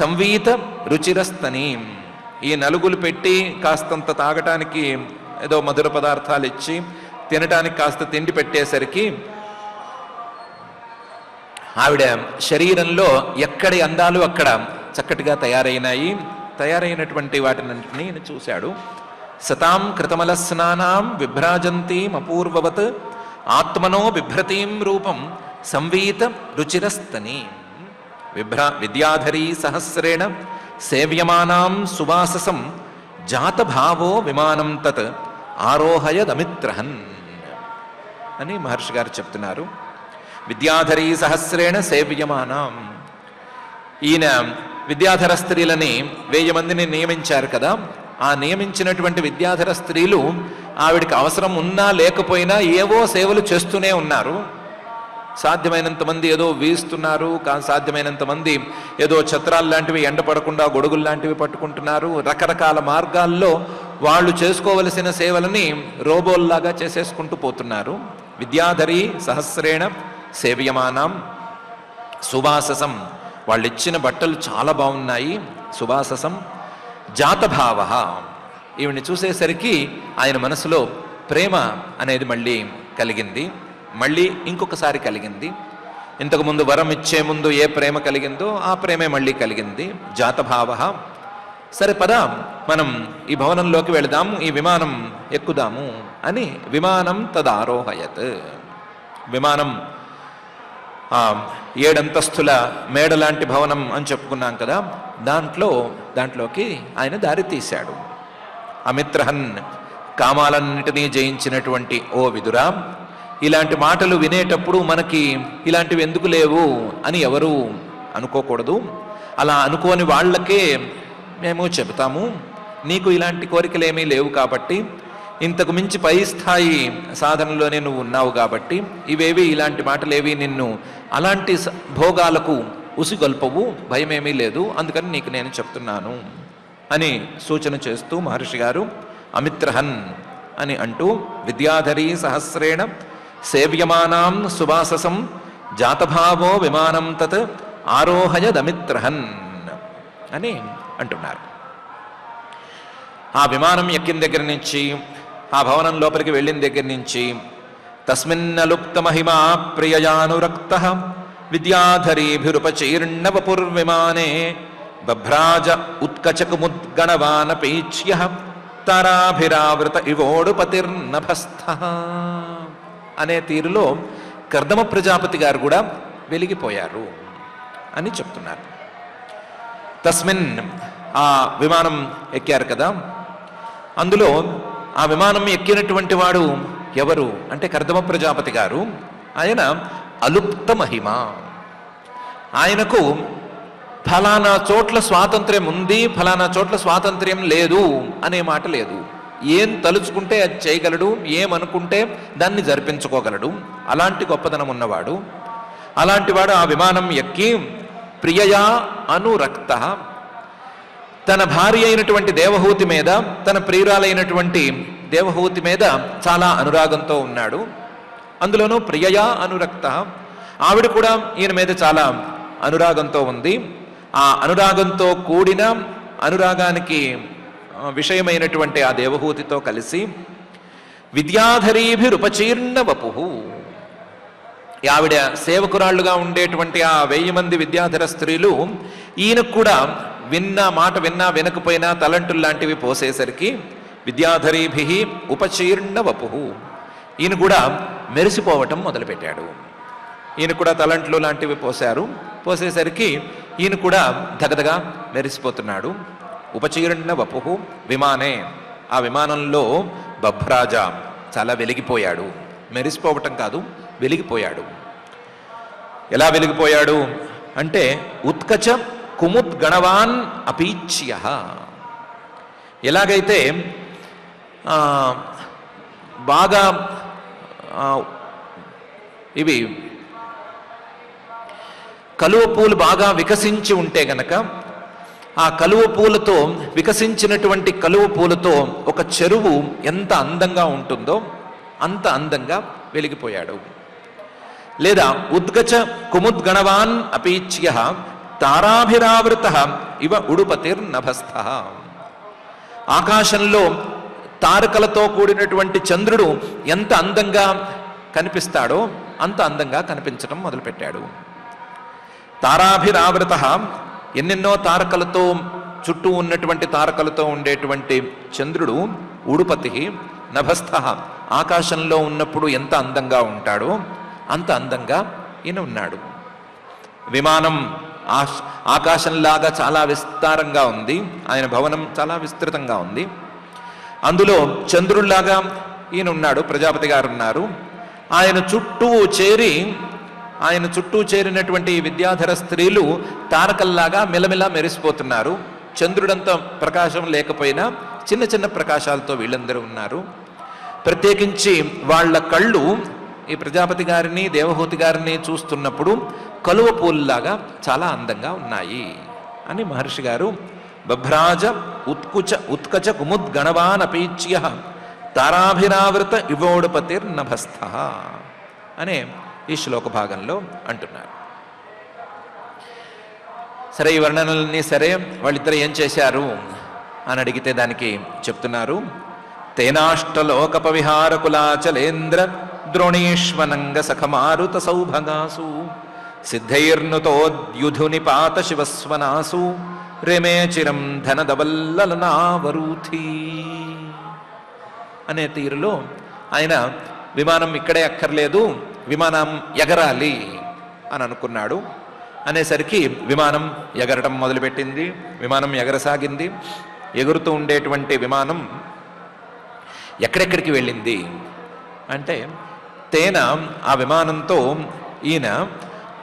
సంవీత రుచిరస్తనీం. ఈ నలుగులు పెట్టి కాస్తంత తాగటానికి ఏదో మధుర పదార్థాలు ఇచ్చి తినటానికి కాస్త తిండి పెట్టేసరికి ఆవిడ శరీరంలో ఎక్కడి అందాలు అక్కడ చక్కటిగా తయారైనాయి. తయారైనటువంటి వాటిని చూశాడు. సతాం కృతమల స్నానాం విభ్రాజంతీం అపూర్వవత్ ఆత్మనో బిభ్రతీం రూపం సంవీత రుచిరస్తని విద్యాధరీ సహస్రేణ సేవ్యమానాం సువాససం జాతభావో విమానం తత్ ఆరోహయదమిత్రహన్ అని మహర్షి గారు చెప్తున్నారు. విద్యాధరీ సహస్రేణ సేవ్యమానాం, ఈయన విద్యాధర స్త్రీలని 1000 మందిని నియమించారు కదా. ఆ నియమించినటువంటి విద్యాధర స్త్రీలు ఆవిడికి అవసరం ఉన్నా లేకపోయినా ఏవో సేవలు చేస్తూనే ఉన్నారు. సాధ్యమైనంత మంది ఏదో వీస్తున్నారు, సాధ్యమైనంత మంది ఏదో ఛత్రాలు లాంటివి ఎండపడకుండా గొడుగులు లాంటివి పట్టుకుంటున్నారు. రకరకాల మార్గాల్లో వాళ్ళు చేసుకోవలసిన సేవలని రోబోల్లాగా చేసేసుకుంటూ పోతున్నారు. విద్యాధరీ సహస్రేణ సేవ్యమానం సువాససం, వాళ్ళు ఇచ్చిన బట్టలు చాలా బాగున్నాయి. సువాససం జాతభావ, ఈవిని చూసేసరికి ఆయన మనసులో ప్రేమ అనేది మళ్ళీ కలిగింది. మళ్ళీ ఇంకొకసారి కలిగింది. ఇంతకుముందు వరం ఇచ్చే ముందు ఏ ప్రేమ కలిగిందో ఆ ప్రేమే మళ్ళీ కలిగింది. జాతభావ. సరే పద మనం ఈ భవనంలోకి వెళదాము, ఈ విమానం ఎక్కుదాము అని విమానం తదారోహయత్. విమానం 7 అంతస్తుల మేడ లాంటి భవనం అని చెప్పుకున్నాం కదా, దాంట్లోకి ఆయన దారి తీశాడు. అమిత్రహన్, కామాలన్నిటినీ జయించినటువంటి ఓ విదురా, ఇలాంటి మాటలు వినేటప్పుడు మనకి ఇలాంటివి ఎందుకు లేవు అని ఎవరు అనుకోకూడదు. అలా అనుకోని వాళ్ళకే మేము చెబుతాము, నీకు ఇలాంటి కోరికలేమీ లేవు కాబట్టి, ఇంతకు మించి పై స్థాయి సాధనలోనే నువ్వు ఉన్నావు కాబట్టి ఇవేవి ఇలాంటి మాటలేవి నిన్ను అలాంటి భోగాలకు ఉసిగొల్పవు, భయమేమీ లేదు, అందుకని నీకు నేను చెప్తున్నాను అని సూచన చేస్తూ మహర్షి గారు అమిత్రహన్ అని అంటూ విద్యాధరీ సహస్రేణ సేవ్యమానాం సువాససం జాతభావో విమానం తత్ ఆరోహయదమిత్రహన్ అని అంటున్నారు. ఆ విమానం ఎక్కిన దగ్గర నుంచి, ఆ భవనం లోపలికి వెళ్ళిన దగ్గర నుంచి తస్మిన్నలుప్త మహిమా ప్రియయానురక్త విద్యాధరీభిరుపచీర్ణవపుర్విమానే బభ్రాజ ఉత్కచకుముద్గణవానపేచ్య తారాభిరావృత ఇవోడుపతిర్నభస్థ అనే తీరులో కర్దమ ప్రజాపతి గారు కూడా వెలిగిపోయారు అని చెప్తున్నారు. తస్మిన్, ఆ విమానం ఎక్కారు కదా, అందులో ఆ విమానం ఎక్కినటువంటి వాడు ఎవరు అంటే కర్దమ ప్రజాపతి గారు. ఆయన అలుప్త మహిమ. ఆయనకు ఫలానా చోట్ల స్వాతంత్ర్యం ఉంది, ఫలానా చోట్ల స్వాతంత్ర్యం లేదు అనే మాట లేదు. ఏం తలుచుకుంటే అది చేయగలడు, ఏమనుకుంటే దాన్ని జరిపించుకోగలడు. అలాంటి గొప్పదనం ఉన్నవాడు. అలాంటివాడు ఆ విమానం ఎక్కి ప్రియయా అనురక్త, తన భార్య అయినటువంటి దేవహూతి మీద, తన ప్రియురాలైనటువంటి దేవహూతి మీద చాలా అనురాగంతో ఉన్నాడు. అందులోనూ ప్రియయా అనురక్త, ఆవిడ కూడా ఈయన మీద చాలా అనురాగంతో ఉంది. ఆ అనురాగంతో కూడిన, అనురాగానికి విషయమైనటువంటి ఆ దేవహూతితో కలిసి విద్యాధరీభిరుపచీర్ణ వపుః, ఆవిడ సేవకురాళ్లుగా ఉండేటువంటి ఆ 1000 మంది విద్యాధర స్త్రీలు ఈయనకు కూడా మాట విన్నా వినకపోయినా తలంటులు లాంటివి పోసేసరికి విద్యాధరీభి ఉపచీర్ణ వపుః, ఈయన కూడా మెరిసిపోవటం మొదలుపెట్టాడు. ఈయన కూడా తలంట్లు లాంటివి పోసేసరికి ఈయన కూడా దగదగా మెరిసిపోతున్నాడు. ఉపచీర్ణ వపుః విమానే, ఆ విమానంలో బభ్రాజ చాలా వెలిగిపోయాడు. మెరిసిపోవటం కాదు, వెలిగిపోయాడు. ఎలా వెలిగిపోయాడు అంటే ఉత్కచ కుముద్గణవాన్ అపీచ్య, ఎలాగైతే బాగా ఇవి కలువ పూలు బాగా వికసించి ఉంటే గనక ఆ కలువ పూలతో, వికసించినటువంటి కలువ పూలతో ఒక చెరువు ఎంత అందంగా ఉంటుందో అంత అందంగా వెలిగిపోయాడు. లేదా ఉద్గచ కుముద్గణవాన్ అపీచ్య తారాభిరావృత ఇవ ఉడుపతిర్నభస్థ, ఆకాశంలో తారకలతో కూడినటువంటి చంద్రుడు ఎంత అందంగా కనిపిస్తాడో అంత అందంగా కనిపించడం మొదలుపెట్టాడు. తారాభిరావృత, ఎన్నెన్నో తారకలతో చుట్టూ ఉన్నటువంటి తారకలతో ఉండేటువంటి చంద్రుడు ఉడుపతి నభస్థ, ఆకాశంలో ఉన్నప్పుడు ఎంత అందంగా ఉంటాడో అంత అందంగా ఈయన ఉన్నాడు. విమానం ఆకాశంలాగా చాలా విస్తారంగా ఉంది, ఆయన భవనం చాలా విస్తృతంగా ఉంది. అందులో చంద్రుల్లాగా ఈయన ఉన్నాడు, ప్రజాపతి గారు ఉన్నారు. ఆయన చుట్టూ చేరినటువంటి విద్యాధర స్త్రీలు తారకల్లాగా మెలమెలా మెరిసిపోతున్నారు. చంద్రుడంత ప్రకాశం లేకపోయినా చిన్న చిన్న ప్రకాశాలతో వీళ్ళందరూ ఉన్నారు. ప్రత్యేకించి వాళ్ళ కళ్ళు ఈ ప్రజాపతి గారిని, దేవహూతి గారిని చూస్తున్నప్పుడు కలువ పూల్లాగా చాలా అందంగా ఉన్నాయి అని మహర్షి గారు బభ్రాజ ఉత్కచ కుముద్గణవాన్ అపీచ్య తారాభిరావృత ఇవోడుపతిర్నభస్థ అనే ఈ శ్లోక భాగంలో అంటున్నారు. సరే, ఈ వర్ణనలన్నీ సరే, వాళ్ళిద్దరు ఏం చేశారు అని అడిగితే దానికి చెప్తున్నారు. తేనాష్టలోకపవిహారకులాచలేంద్ర ద్రోణీష్వనంగ సఖమారుత సౌభగాసు సిద్ధైర్నుతోద్యుధునిపాత శివస్వనాసు రేమే చిరం ధనదవల్లలనావరూథీ అనే తీరులో ఆయన విమానం ఇక్కడే అక్కర్లేదు, విమానం ఎగరాలి అని అనుకున్నాడు. అనేసరికి విమానం ఎగరటం మొదలుపెట్టింది. విమానం ఎగరసాగింది. ఎగురుతూ ఉండేటువంటి విమానం ఎక్కడెక్కడికి వెళ్ళింది అంటే తేన, ఆ విమానంతో ఈయన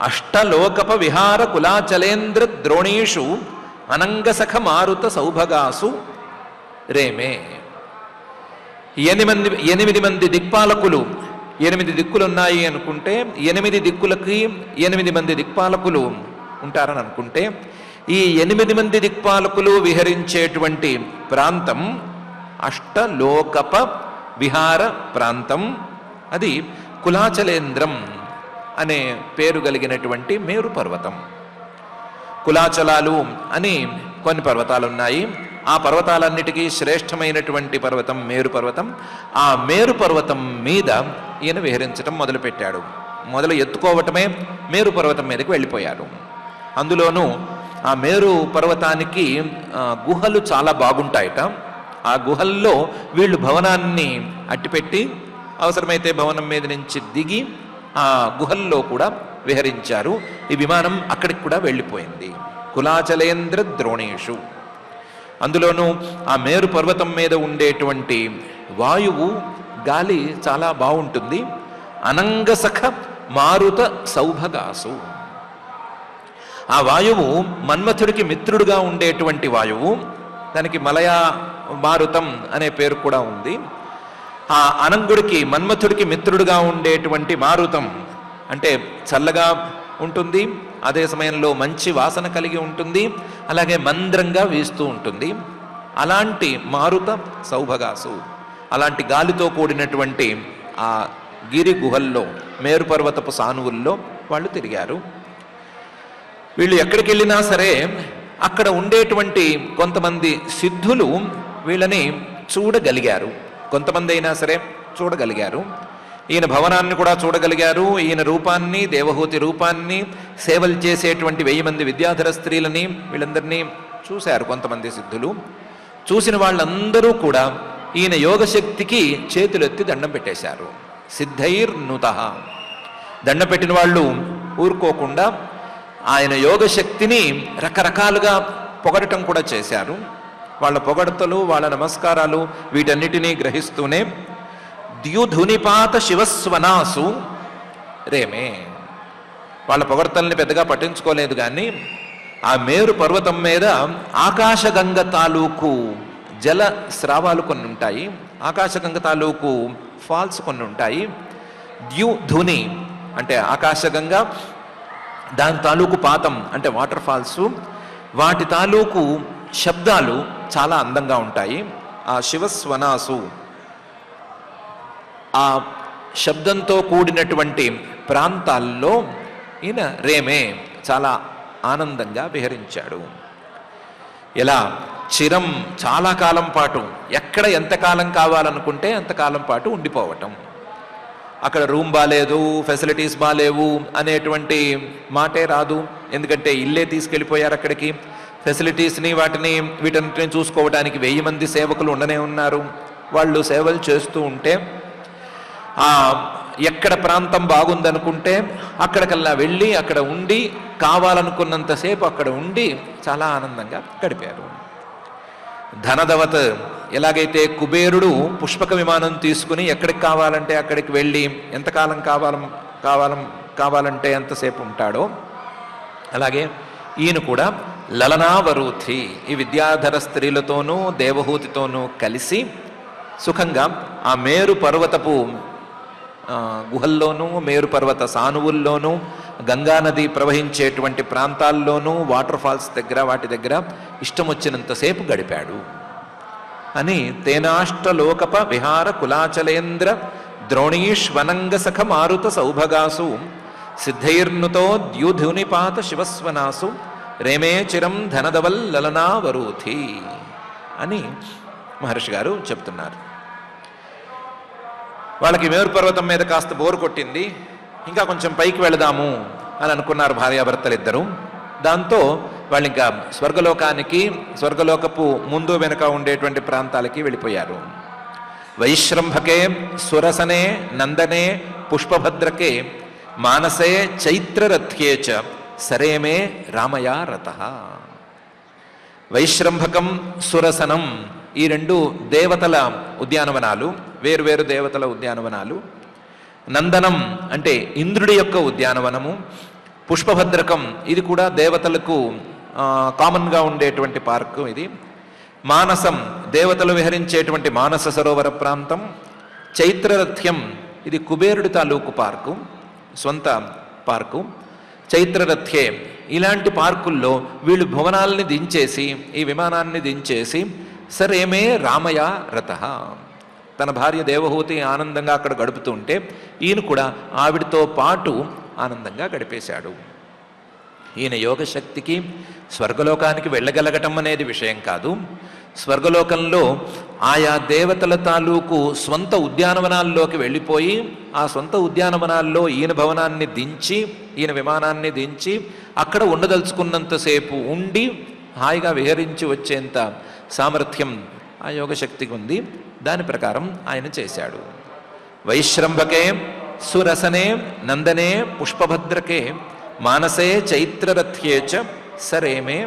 అష్టలోకప విహార కులాచలేంద్ర ద్రోణీషు అనంగసఖ మారుత సౌభగాసు రేమే, 8 మంది దిక్పాలకులు, 8 దిక్కులున్నాయి అనుకుంటే 8 దిక్కులకి 8 మంది దిక్పాలకులు ఉంటారని అనుకుంటే ఈ 8 మంది దిక్పాలకులు విహరించేటువంటి ప్రాంతం అష్టలోకప విహార ప్రాంతం. అది కులాచలేంద్రం అనే పేరు కలిగినటువంటి మేరు పర్వతం. కులాచలాలు అని కొన్ని పర్వతాలు ఉన్నాయి. ఆ పర్వతాలన్నిటికీ శ్రేష్టమైనటువంటి పర్వతం మేరు పర్వతం. ఆ మేరు పర్వతం మీద ఈయన విహరించడం మొదలుపెట్టాడు. మొదలు ఎత్తుకోవటమే మేరు పర్వతం మీదకి వెళ్ళిపోయారు. అందులోనూ ఆ మేరు పర్వతానికి గుహలు చాలా బాగుంటాయట. ఆ గుహల్లో వీళ్ళు భవనాన్ని అట్టిపెట్టి అవసరమైతే భవనం మీద నుంచి దిగి ఆ గుహల్లో కూడా విహరించారు. ఈ విమానం అక్కడికి కూడా వెళ్ళిపోయింది. కులాచలేంద్ర ద్రోణేషు. అందులోనూ ఆ మేరు పర్వతం మీద ఉండేటువంటి వాయువు గాలి చాలా బాగుంటుంది. అనంగసఖ మారుత సౌభగాసు, ఆ వాయువు మన్మథుడికి మిత్రుడుగా ఉండేటువంటి వాయువు. దానికి మలయా మారుతం అనే పేరు కూడా ఉంది. ఆ అనంగుడికి మన్మథుడికి మిత్రుడుగా ఉండేటువంటి మారుతం అంటే చల్లగా ఉంటుంది, అదే సమయంలో మంచి వాసన కలిగి ఉంటుంది, అలాగే మంద్రంగా వీస్తూ ఉంటుంది. అలాంటి మారుత సౌభగాసు, అలాంటి గాలితో కూడినటువంటి ఆ గిరి గుహల్లో, మేరు పర్వతపు సానువుల్లో వాళ్ళు తిరిగారు. వీళ్ళు ఎక్కడికి వెళ్ళినా సరే అక్కడ ఉండేటువంటి కొంతమంది సిద్ధులు వీళ్ళని చూడగలిగారు. కొంతమంది అయినా సరే చూడగలిగారు. ఈయన భవనాన్ని కూడా చూడగలిగారు. ఈయన రూపాన్ని, దేవహూతి రూపాన్ని, సేవలు చేసేటువంటి 1000 మంది విద్యాధర స్త్రీలని వీళ్ళందరినీ చూశారు కొంతమంది సిద్ధులు. చూసిన వాళ్ళందరూ కూడా ఈయన యోగశక్తికి చేతులెత్తి దండం పెట్టేశారు. సిద్ధైర్నుతః, దండం పెట్టిన వాళ్ళు ఊరుకోకుండా ఆయన యోగశక్తిని రకరకాలుగా పొగడటం కూడా చేశారు. వాళ్ళ పొగడతలు, వాళ్ళ నమస్కారాలు వీటన్నిటినీ గ్రహిస్తూనే ద్యుధునిపాత శివస్వనాసు రేమే, వాళ్ళ పొగడతల్ని పెద్దగా పట్టించుకోలేదు. కానీ ఆ మేరు పర్వతం మీద ఆకాశగంగ తాలూకు జల స్రావాలు కొన్ని ఉంటాయి, ఆకాశగంగ తాలూకు ఫాల్స్ కొన్ని ఉంటాయి. ద్యుధుని అంటే ఆకాశగంగ, దాని తాలూకు పాతం అంటే వాటర్ ఫాల్స్, వాటి తాలూకు శబ్దాలు చాలా అందంగా ఉంటాయి. ఆ శివస్వనాసు, ఆ శబ్దంతో కూడినటువంటి ప్రాంతాల్లో ఈయన రేమే చాలా ఆనందంగా విహరించాడు. ఎలా చిరం, చాలా కాలం పాటు, ఎక్కడ ఎంతకాలం కావాలనుకుంటే అంతకాలం పాటు ఉండిపోవటం. అక్కడ రూమ్ బాలేదు, ఫెసిలిటీస్ బాలేవు అనేటువంటి మాటే రాదు. ఎందుకంటే ఇల్లే తీసుకెళ్ళిపోయారు అక్కడికి. ఫెసిలిటీస్ని వీటన్నిటిని చూసుకోవడానికి 1000 మంది సేవకులు ఉండనే ఉన్నారు. వాళ్ళు సేవలు చేస్తూ ఉంటే ఎక్కడ ప్రాంతం బాగుందనుకుంటే అక్కడికల్లా వెళ్ళి అక్కడ ఉండి కావాలనుకున్నంతసేపు అక్కడ ఉండి చాలా ఆనందంగా గడిపారు. ధనదవత్, ఎలాగైతే కుబేరుడు పుష్పక విమానం తీసుకుని ఎక్కడికి కావాలంటే అక్కడికి వెళ్ళి ఎంతకాలం కావాలంటే ఎంతసేపు ఉంటాడో, అలాగే ఈయన కూడా లలనావరూథి, ఈ విద్యాధర స్త్రీలతోనూ దేవహూతితోనూ కలిసి సుఖంగా ఆ మేరు పర్వతపు గుహల్లోనూ, మేరు పర్వత సానువుల్లోనూ, గంగానది ప్రవహించేటువంటి ప్రాంతాల్లోనూ, వాటర్ ఫాల్స్ దగ్గర వాటి దగ్గర ఇష్టం వచ్చినంతసేపు గడిపాడు అని తేనాష్టలోకప విహార కులాచలేంద్ర ద్రోణీష్వనంగ సఖ మారుత సౌభగాసు సిద్ధైర్నుతో ద్యుధునిపాత శివస్వనాసు రేమే చిరం ధనదవల్ లలనావరూథి అని మహర్షి గారు చెప్తున్నారు. వాళ్ళకి మేరు పర్వతం మీద కాస్త బోరు కొట్టింది, ఇంకా కొంచెం పైకి వెళదాము అని అనుకున్నారు భార్యాభర్తలు ఇద్దరు. దాంతో వాళ్ళు ఇంకా స్వర్గలోకపు ముందు వెనుక ఉండేటువంటి ప్రాంతాలకి వెళ్ళిపోయారు. వైశ్రంభకే సురసనే నందనే పుష్పభద్రకే మానసే చైత్రరథ్యే చ సరేమే రామయా రతః. వైశ్రంభకం, సురసనం, ఈ 2 దేవతల ఉద్యానవనాలు, వేరువేరు దేవతల ఉద్యానవనాలు. నందనం అంటే ఇంద్రుడి యొక్క ఉద్యానవనము. పుష్పభద్రకం, ఇది కూడా దేవతలకు కామన్గా ఉండేటువంటి పార్కు ఇది. మానసం, దేవతలు విహరించేటువంటి మానస సరోవర ప్రాంతం. చైత్రరథ్యం, ఇది కుబేరుడి తాలూకు పార్కు, సొంత పార్కు. చైత్రరథ్యే, ఇలాంటి పార్కుల్లో వీళ్ళు భవనాల్ని దించేసి, ఈ విమానాన్ని దించేసి సరేమే రామయ రతః, తన భార్య దేవహూతి ఆనందంగా అక్కడ గడుపుతూ ఉంటే ఈయన కూడా ఆవిడతో పాటు ఆనందంగా గడిపేశాడు. ఈయన యోగశక్తికి స్వర్గలోకానికి వెళ్ళగలగటం అనేది విషయం కాదు. స్వర్గలోకంలో ఆయా దేవతల తాలూకు స్వంత ఉద్యానవనాల్లోకి వెళ్ళిపోయి ఆ సొంత ఉద్యానవనాల్లో ఈయన భవనాన్ని దించి, ఈయన విమానాన్ని దించి అక్కడ ఉండదలుచుకున్నంతసేపు ఉండి హాయిగా విహరించి వచ్చేంత సామర్థ్యం ఆ యోగశక్తికి ఉంది. దాని ప్రకారం ఆయన చేశాడు. వైశ్రంభకే సురసనే నందనే పుష్పభద్రకే మానసే చైత్రరథ్యే చ సరేమే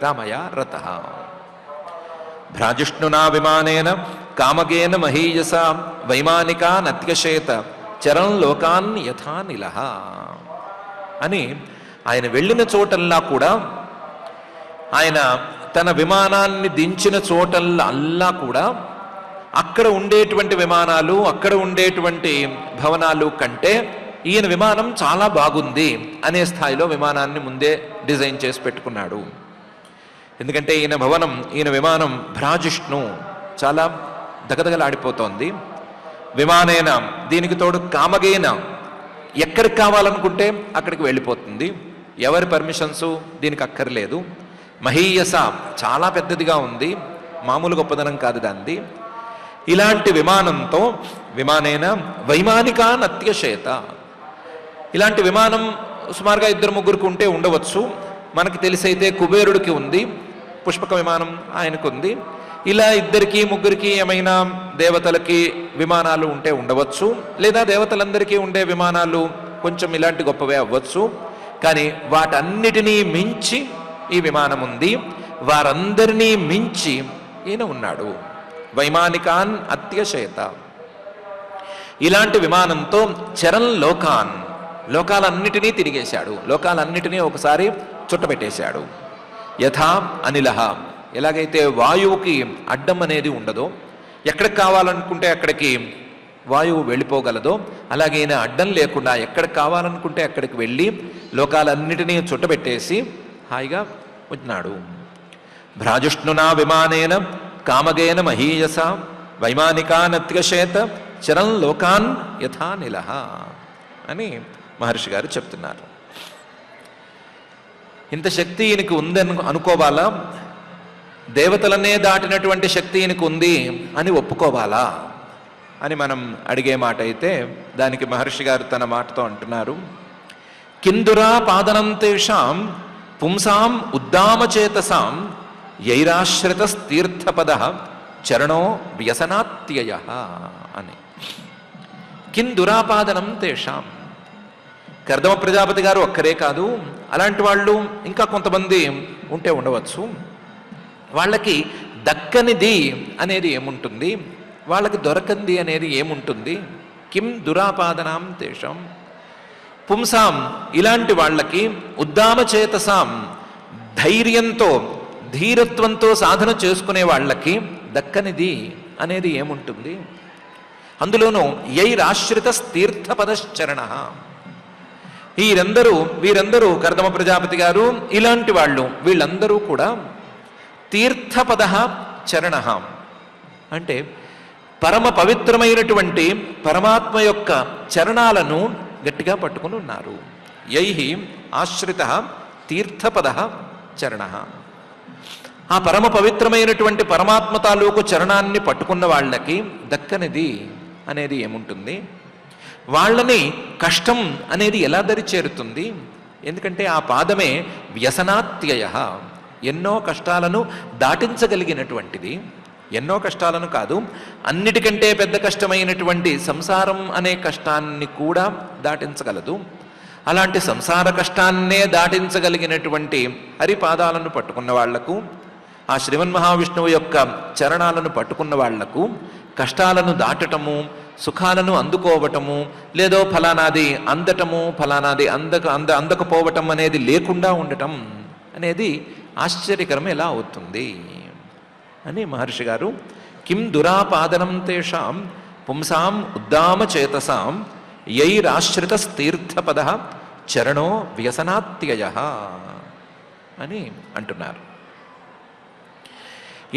రామయ రతః. భ్రాజిష్ణునా విమానేన కామగేన మహీయస వైమానికా నత్యశేత చరం లోకాన్ యథా నిలహ అని ఆయన వెళ్ళిన చోటల్లా కూడా, ఆయన తన విమానాన్ని దించిన చోటల్లా కూడా అక్కడ ఉండేటువంటి విమానాలు, అక్కడ ఉండేటువంటి భవనాలు కంటే ఈయన విమానం చాలా బాగుంది అనే స్థాయిలో విమానాన్ని ముందే డిజైన్ చేసి పెట్టుకున్నాడు. ఎందుకంటే ఈయన విమానం భ్రాజిష్ణు, చాలా దగదగలాడిపోతోంది. విమానేన, దీనికి తోడు కామగేన, ఎక్కడికి కావాలనుకుంటే అక్కడికి వెళ్ళిపోతుంది. ఎవరి పర్మిషన్సు దీనికి అక్కర్లేదు. మహీయస, చాలా పెద్దదిగా ఉంది, మామూలు గొప్పదనం కాదు దాన్ని. ఇలాంటి విమానంతో, విమానేన వైమానికా నత్యశేత, ఇలాంటి విమానం సుమారుగా 2-3 ఉంటే ఉండవచ్చు. మనకి తెలిసైతే కుబేరుడికి ఉంది, పుష్పక విమానం ఆయనకు ఉంది. ఇలా 2-3 ఏమైనా దేవతలకి విమానాలు ఉంటే ఉండవచ్చు, లేదా దేవతలందరికీ ఉండే విమానాలు కొంచెం ఇలాంటి గొప్పవే అవ్వచ్చు. కానీ వాటన్నిటినీ మించి ఈ విమానం ఉంది, వారందరినీ మించి ఈయన ఉన్నాడు. వైమానికాన్ అత్యశేత, ఇలాంటి విమానంతో చరణ్ లోకాన్, లోకాలన్నిటినీ తిరిగేశాడు, లోకాలన్నిటినీ ఒకసారి చుట్టబెట్టేశాడు. యథా అనిలహ, ఎలాగైతే వాయువుకి అడ్డం అనేది ఉండదో, ఎక్కడికి కావాలనుకుంటే అక్కడికి వాయువు వెళ్ళిపోగలదో, అలాగే అడ్డం లేకుండా ఎక్కడికి కావాలనుకుంటే అక్కడికి వెళ్ళి లోకాలన్నిటినీ చుట్టబెట్టేసి హాయిగా ఉన్నాడు. భ్రాజుష్ణునా విమానేన కామగేన మహీయస వైమానికా నత్యశేత చరం లోకాన్ యథా నిలహ అని మహర్షి గారు చెప్తున్నారు. ఇంత శక్తి ఈయనకి ఉందని అనుకోవాలా, దేవతలనే దాటినటువంటి శక్తి ఈయనకు ఉంది అని ఒప్పుకోవాలా అని మనం అడిగే మాట అయితే, దానికి మహర్షి గారు తన మాటతో అంటున్నారు. కిందురా పాదనం తేషాం పుంసాం ఉద్దామచేతసాం యైరాశ్రితస్తీర్థపద చరణో వ్యసనాత్యయ అని. కిందురాపాదనం తేషాం, కర్దమ ప్రజాపతి గారు ఒక్కరే కాదు, అలాంటి వాళ్ళు ఇంకా కొంతమంది ఉంటే ఉండవచ్చు. వాళ్ళకి దక్కనిది అనేది ఏముంటుంది, వాళ్ళకి దొరకంది అనేది ఏముంటుంది? కిం దురాపాదనాం తేషాం పుంసాం, ఇలాంటి వాళ్ళకి ఉద్దామచేతసాం, ధైర్యంతో ధీరత్వంతో సాధన చేసుకునే వాళ్ళకి దక్కనిది అనేది ఏముంటుంది? అందులోనూ యైరాశ్రిత తీర్థపదశ్చరణ, వీరందరూ కర్దమ ప్రజాపతి గారు ఇలాంటి వాళ్ళు, వీళ్ళందరూ కూడా తీర్థపద చరణ అంటే పరమ పవిత్రమైనటువంటి పరమాత్మ యొక్క చరణాలను గట్టిగా పట్టుకుని ఉన్నారు. యైహి ఆశ్రిత తీర్థపద చరణ, ఆ పరమ పవిత్రమైనటువంటి పరమాత్మ తాలూకు చరణాన్ని పట్టుకున్న వాళ్ళకి దక్కనిది అనేది ఏముంటుంది? వాళ్ళని కష్టం అనేది ఎలా దరి చేరుతుంది? ఎందుకంటే ఆ పాదమే వ్యసనాత్యయ, ఎన్నో కష్టాలను దాటించగలిగినటువంటిది. ఎన్నో కష్టాలను కాదు, అన్నిటికంటే పెద్ద కష్టమైనటువంటి సంసారం అనే కష్టాన్ని కూడా దాటించగలదు. అలాంటి సంసార కష్టాన్నే దాటించగలిగినటువంటి హరిపాదాలను పట్టుకున్న వాళ్లకు, ఆ శ్రీమన్మహావిష్ణువు యొక్క చరణాలను పట్టుకున్న వాళ్లకు కష్టాలను దాటటము, సుఖాలను అందుకోవటము, లేదో ఫలానాది అందటము, ఫలానాది అందకపోవటం అనేది లేకుండా ఉండటం అనేది ఆశ్చర్యకరం ఎలా అవుతుంది అని మహర్షి గారు కిం దురాపాదనం తేషాం పుంసాం ఉద్దామచేతసాం యైరాశ్రితస్తీర్థపద చరణో వ్యసనాత్యయ అని అంటున్నారు.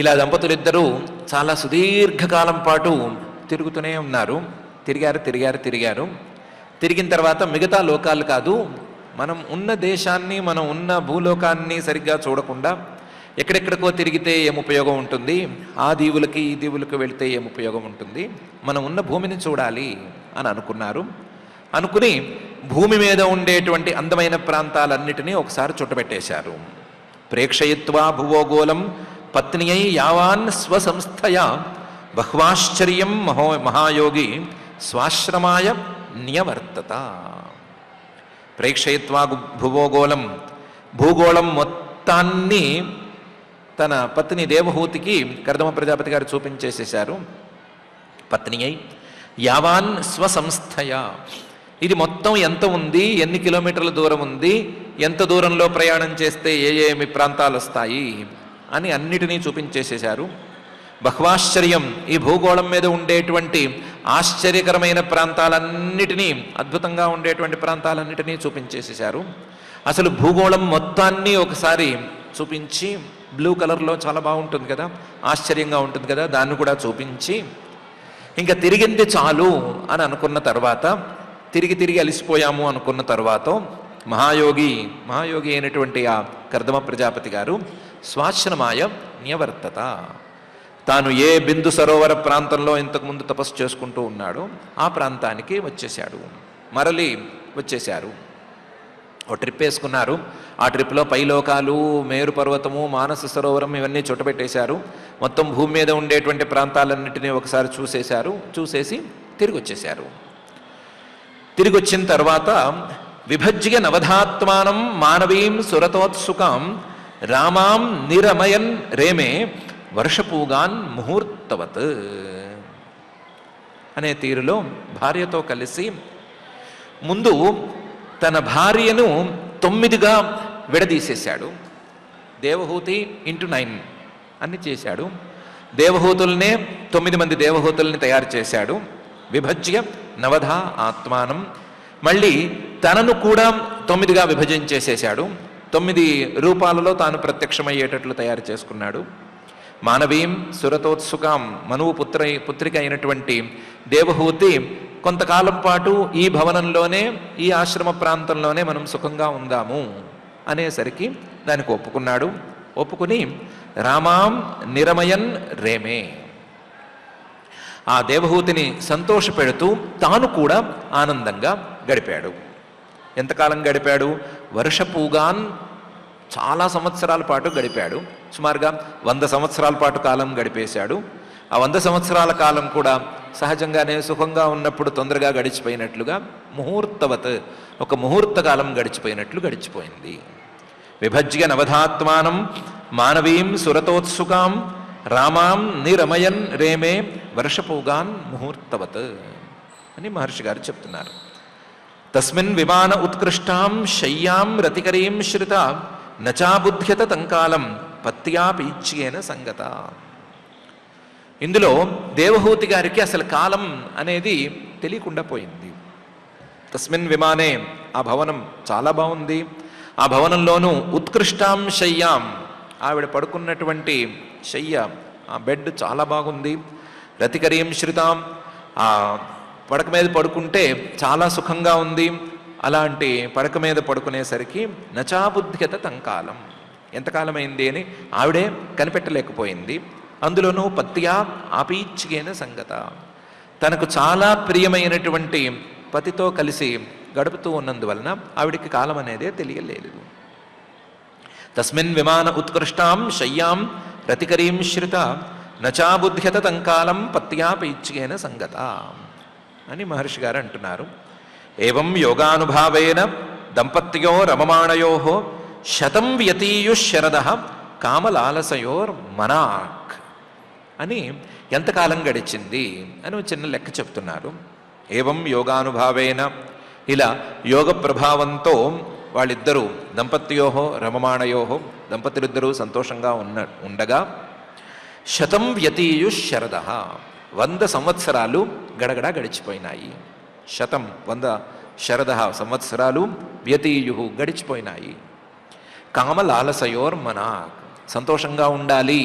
ఇలా దంపతులిద్దరూ చాలా సుదీర్ఘకాలం పాటు తిరుగుతూనే ఉన్నారు. తిరిగారు. తిరిగిన తర్వాత మిగతా లోకాలు కాదు, మనం ఉన్న దేశాన్ని, మనం ఉన్న భూలోకాన్ని సరిగ్గా చూడకుండా ఎక్కడెక్కడికో తిరిగితే ఏం ఉపయోగం ఉంటుంది, ఆ దీవులకి ఈ దీవులకు వెళితే ఏం ఉపయోగం ఉంటుంది, మనం ఉన్న భూమిని చూడాలి అని అనుకున్నారు. అనుకుని భూమి మీద ఉండేటువంటి అందమైన ప్రాంతాలన్నిటినీ ఒకసారి చుట్టబెట్టేశారు. ప్రేక్షయిత్వా భువోగోళం పత్నియై యావాన్ స్వసంస్థయా బహ్వాశ్చర్యం మహాయోగి స్వాశ్రమాయ నియవర్తత. ప్రేక్షయిత్వా భువోగోళం, భూగోళం మొత్తాన్ని తన పత్ని దేవహూతికి కర్దమ ప్రజాపతి గారు చూపించేసేశారు. పత్ని అయి యావాన్ స్వసంస్థయా, ఇది మొత్తం ఎంత ఉంది, ఎన్ని కిలోమీటర్ల దూరం ఉంది, ఎంత దూరంలో ప్రయాణం చేస్తే ఏమి ప్రాంతాలు వస్తాయి అని అన్నిటినీ చూపించేసేశారు. బహ్వాశ్చర్యం, ఈ భూగోళం మీద ఉండేటువంటి ఆశ్చర్యకరమైన ప్రాంతాలన్నిటినీ, అద్భుతంగా ఉండేటువంటి ప్రాంతాలన్నిటినీ చూపించేసేశారు. అసలు భూగోళం మొత్తాన్ని ఒకసారి చూపించి, బ్లూ కలర్లో చాలా బాగుంటుంది కదా, ఆశ్చర్యంగా ఉంటుంది కదా, దాన్ని కూడా చూపించి ఇంకా తిరిగింది చాలు అని అనుకున్న తర్వాత, తిరిగి అలిసిపోయాము అనుకున్న తర్వాత మహాయోగి అయినటువంటి ఆ కర్దమ ప్రజాపతి గారు స్వాశ్రమాయ న్యవర్తత, తాను ఏ బిందు సరోవర ప్రాంతంలో ఇంతకుముందు తపస్సు చేసుకుంటూ ఉన్నాడో ఆ ప్రాంతానికి వచ్చేశాడు, మరలి వచ్చేశారు. ఓ ట్రిప్ వేసుకున్నారు. ఆ ట్రిప్లో పైలోకాలు, మేరు పర్వతము, మానస సరోవరం ఇవన్నీ చుట్టబెట్టేశారు. మొత్తం భూమి మీద ఉండేటువంటి ప్రాంతాలన్నింటినీ ఒకసారి చూసేశారు. చూసేసి తిరిగి వచ్చేశారు. తిరిగి వచ్చిన తర్వాత విభజ్య నవధాత్మానం మానవీం సురతోత్సుకాం రామాం నిరమయన్ రేమే వర్షపూగాన్ ముహూర్తవత్ అనే తీరులో భార్యతో కలిసి ముందు తన భార్యను 9గా విడదీసేశాడు. దేవహూతి ఇంటూ 9 అన్ని చేశాడు. దేవహూతుల్నే 9 మంది దేవహూతుల్ని తయారు చేశాడు. విభజ్య నవధా ఆత్మానం, మళ్ళీ తనను కూడా 9గా విభజించేసేశాడు. 9 రూపాలలో తాను ప్రత్యక్షమయ్యేటట్లు తయారు చేసుకున్నాడు. మానవీం సురతోత్సుకాం, మనువు పుత్రిక అయినటువంటి దేవహూతి కొంతకాలం పాటు ఈ భవనంలోనే, ఈ ఆశ్రమ ప్రాంతంలోనే మనం సుఖంగా ఉందాము అనేసరికి దానికి ఒప్పుకున్నాడు. ఒప్పుకుని రామాం నిరమయన్ రేమే, ఆ దేవహూతిని సంతోషపెడుతూ తాను కూడా ఆనందంగా గడిపాడు. ఎంతకాలం గడిపాడు? వర్షపూగాన్, చాలా సంవత్సరాల పాటు గడిపాడు. సుమారుగా 100 సంవత్సరాల పాటు కాలం గడిపేశాడు. ఆ 100 సంవత్సరాల కాలం కూడా సహజంగానే సుఖంగా ఉన్నప్పుడు తొందరగా గడిచిపోయినట్లుగా ముహూర్తవత్, ఒక ముహూర్త కాలం గడిచిపోయినట్లు గడిచిపోయింది. విభజ్య నవధాత్మానం మానవీం సురతోత్సుకాం రామాం నిరమయన్ రేమే వర్షపూగాన్ ముహూర్తవత్ అని మహర్షి గారు చెప్తున్నారు. తస్మిన్ విమాన ఉత్కృష్టాం శయ్యాం రతికరీం శ్రిత నచాబుధ్యత తంకాలం పత్యా పీచ్యేన సంగత. ఇందులో దేవహూతి గారికి అసలు కాలం అనేది తెలియకుండా పోయింది. తస్మిన్ విమానే, ఆ భవనం చాలా బాగుంది. ఆ భవనంలోనూ ఉత్కృష్టాం శయ్యాం, ఆవిడ పడుకున్నటువంటి శయ్య, ఆ బెడ్ చాలా బాగుంది. రతికరీం శ్రితాం, ఆ పడక మీద పడుకుంటే చాలా సుఖంగా ఉంది. అలాంటి పడక మీద పడుకునేసరికి నచాబుద్ధ్యత తంకాలం, ఎంతకాలమైంది అని ఆవిడే కనిపెట్టలేకపోయింది. అందులోనూ పత్యా ఆపీచ్యేన సంగత, తనకు చాలా ప్రియమైనటువంటి పతితో కలిసి గడుపుతూ ఉన్నందువలన ఆవిడికి కాలం అనేదే తెలియలేదు. తస్మిన్ విమాన ఉత్కృష్టాం శయ్యాం రతికరీం శ్రిత నచాబుధ్యత తంకాలం పత్యాపైచ్యేన సంగత అని మహర్షి గారు అంటున్నారు. ఏవం యోగానుభావేన దంపత్యో రమమాణయో శతం వ్యతీయుశరద కామలాలసయోర్ మనాక్ అని ఎంతకాలం గడిచింది అని చిన్న లెక్క చెప్తున్నారు. ఏవం యోగానుభావేన, ఇలా యోగ ప్రభావంతో వాళ్ళిద్దరూ దంపత్యోహో రమమాణయోహో, దంపతులిద్దరూ సంతోషంగా ఉండగా శతం వ్యతీయుశరద, 100 సంవత్సరాలు గడగడ గడిచిపోయినాయి. శతం 100 శరద సంవత్సరాలు వ్యతీయు గడిచిపోయినాయి. కామలాలసయోర్ మనాక్, సంతోషంగా ఉండాలి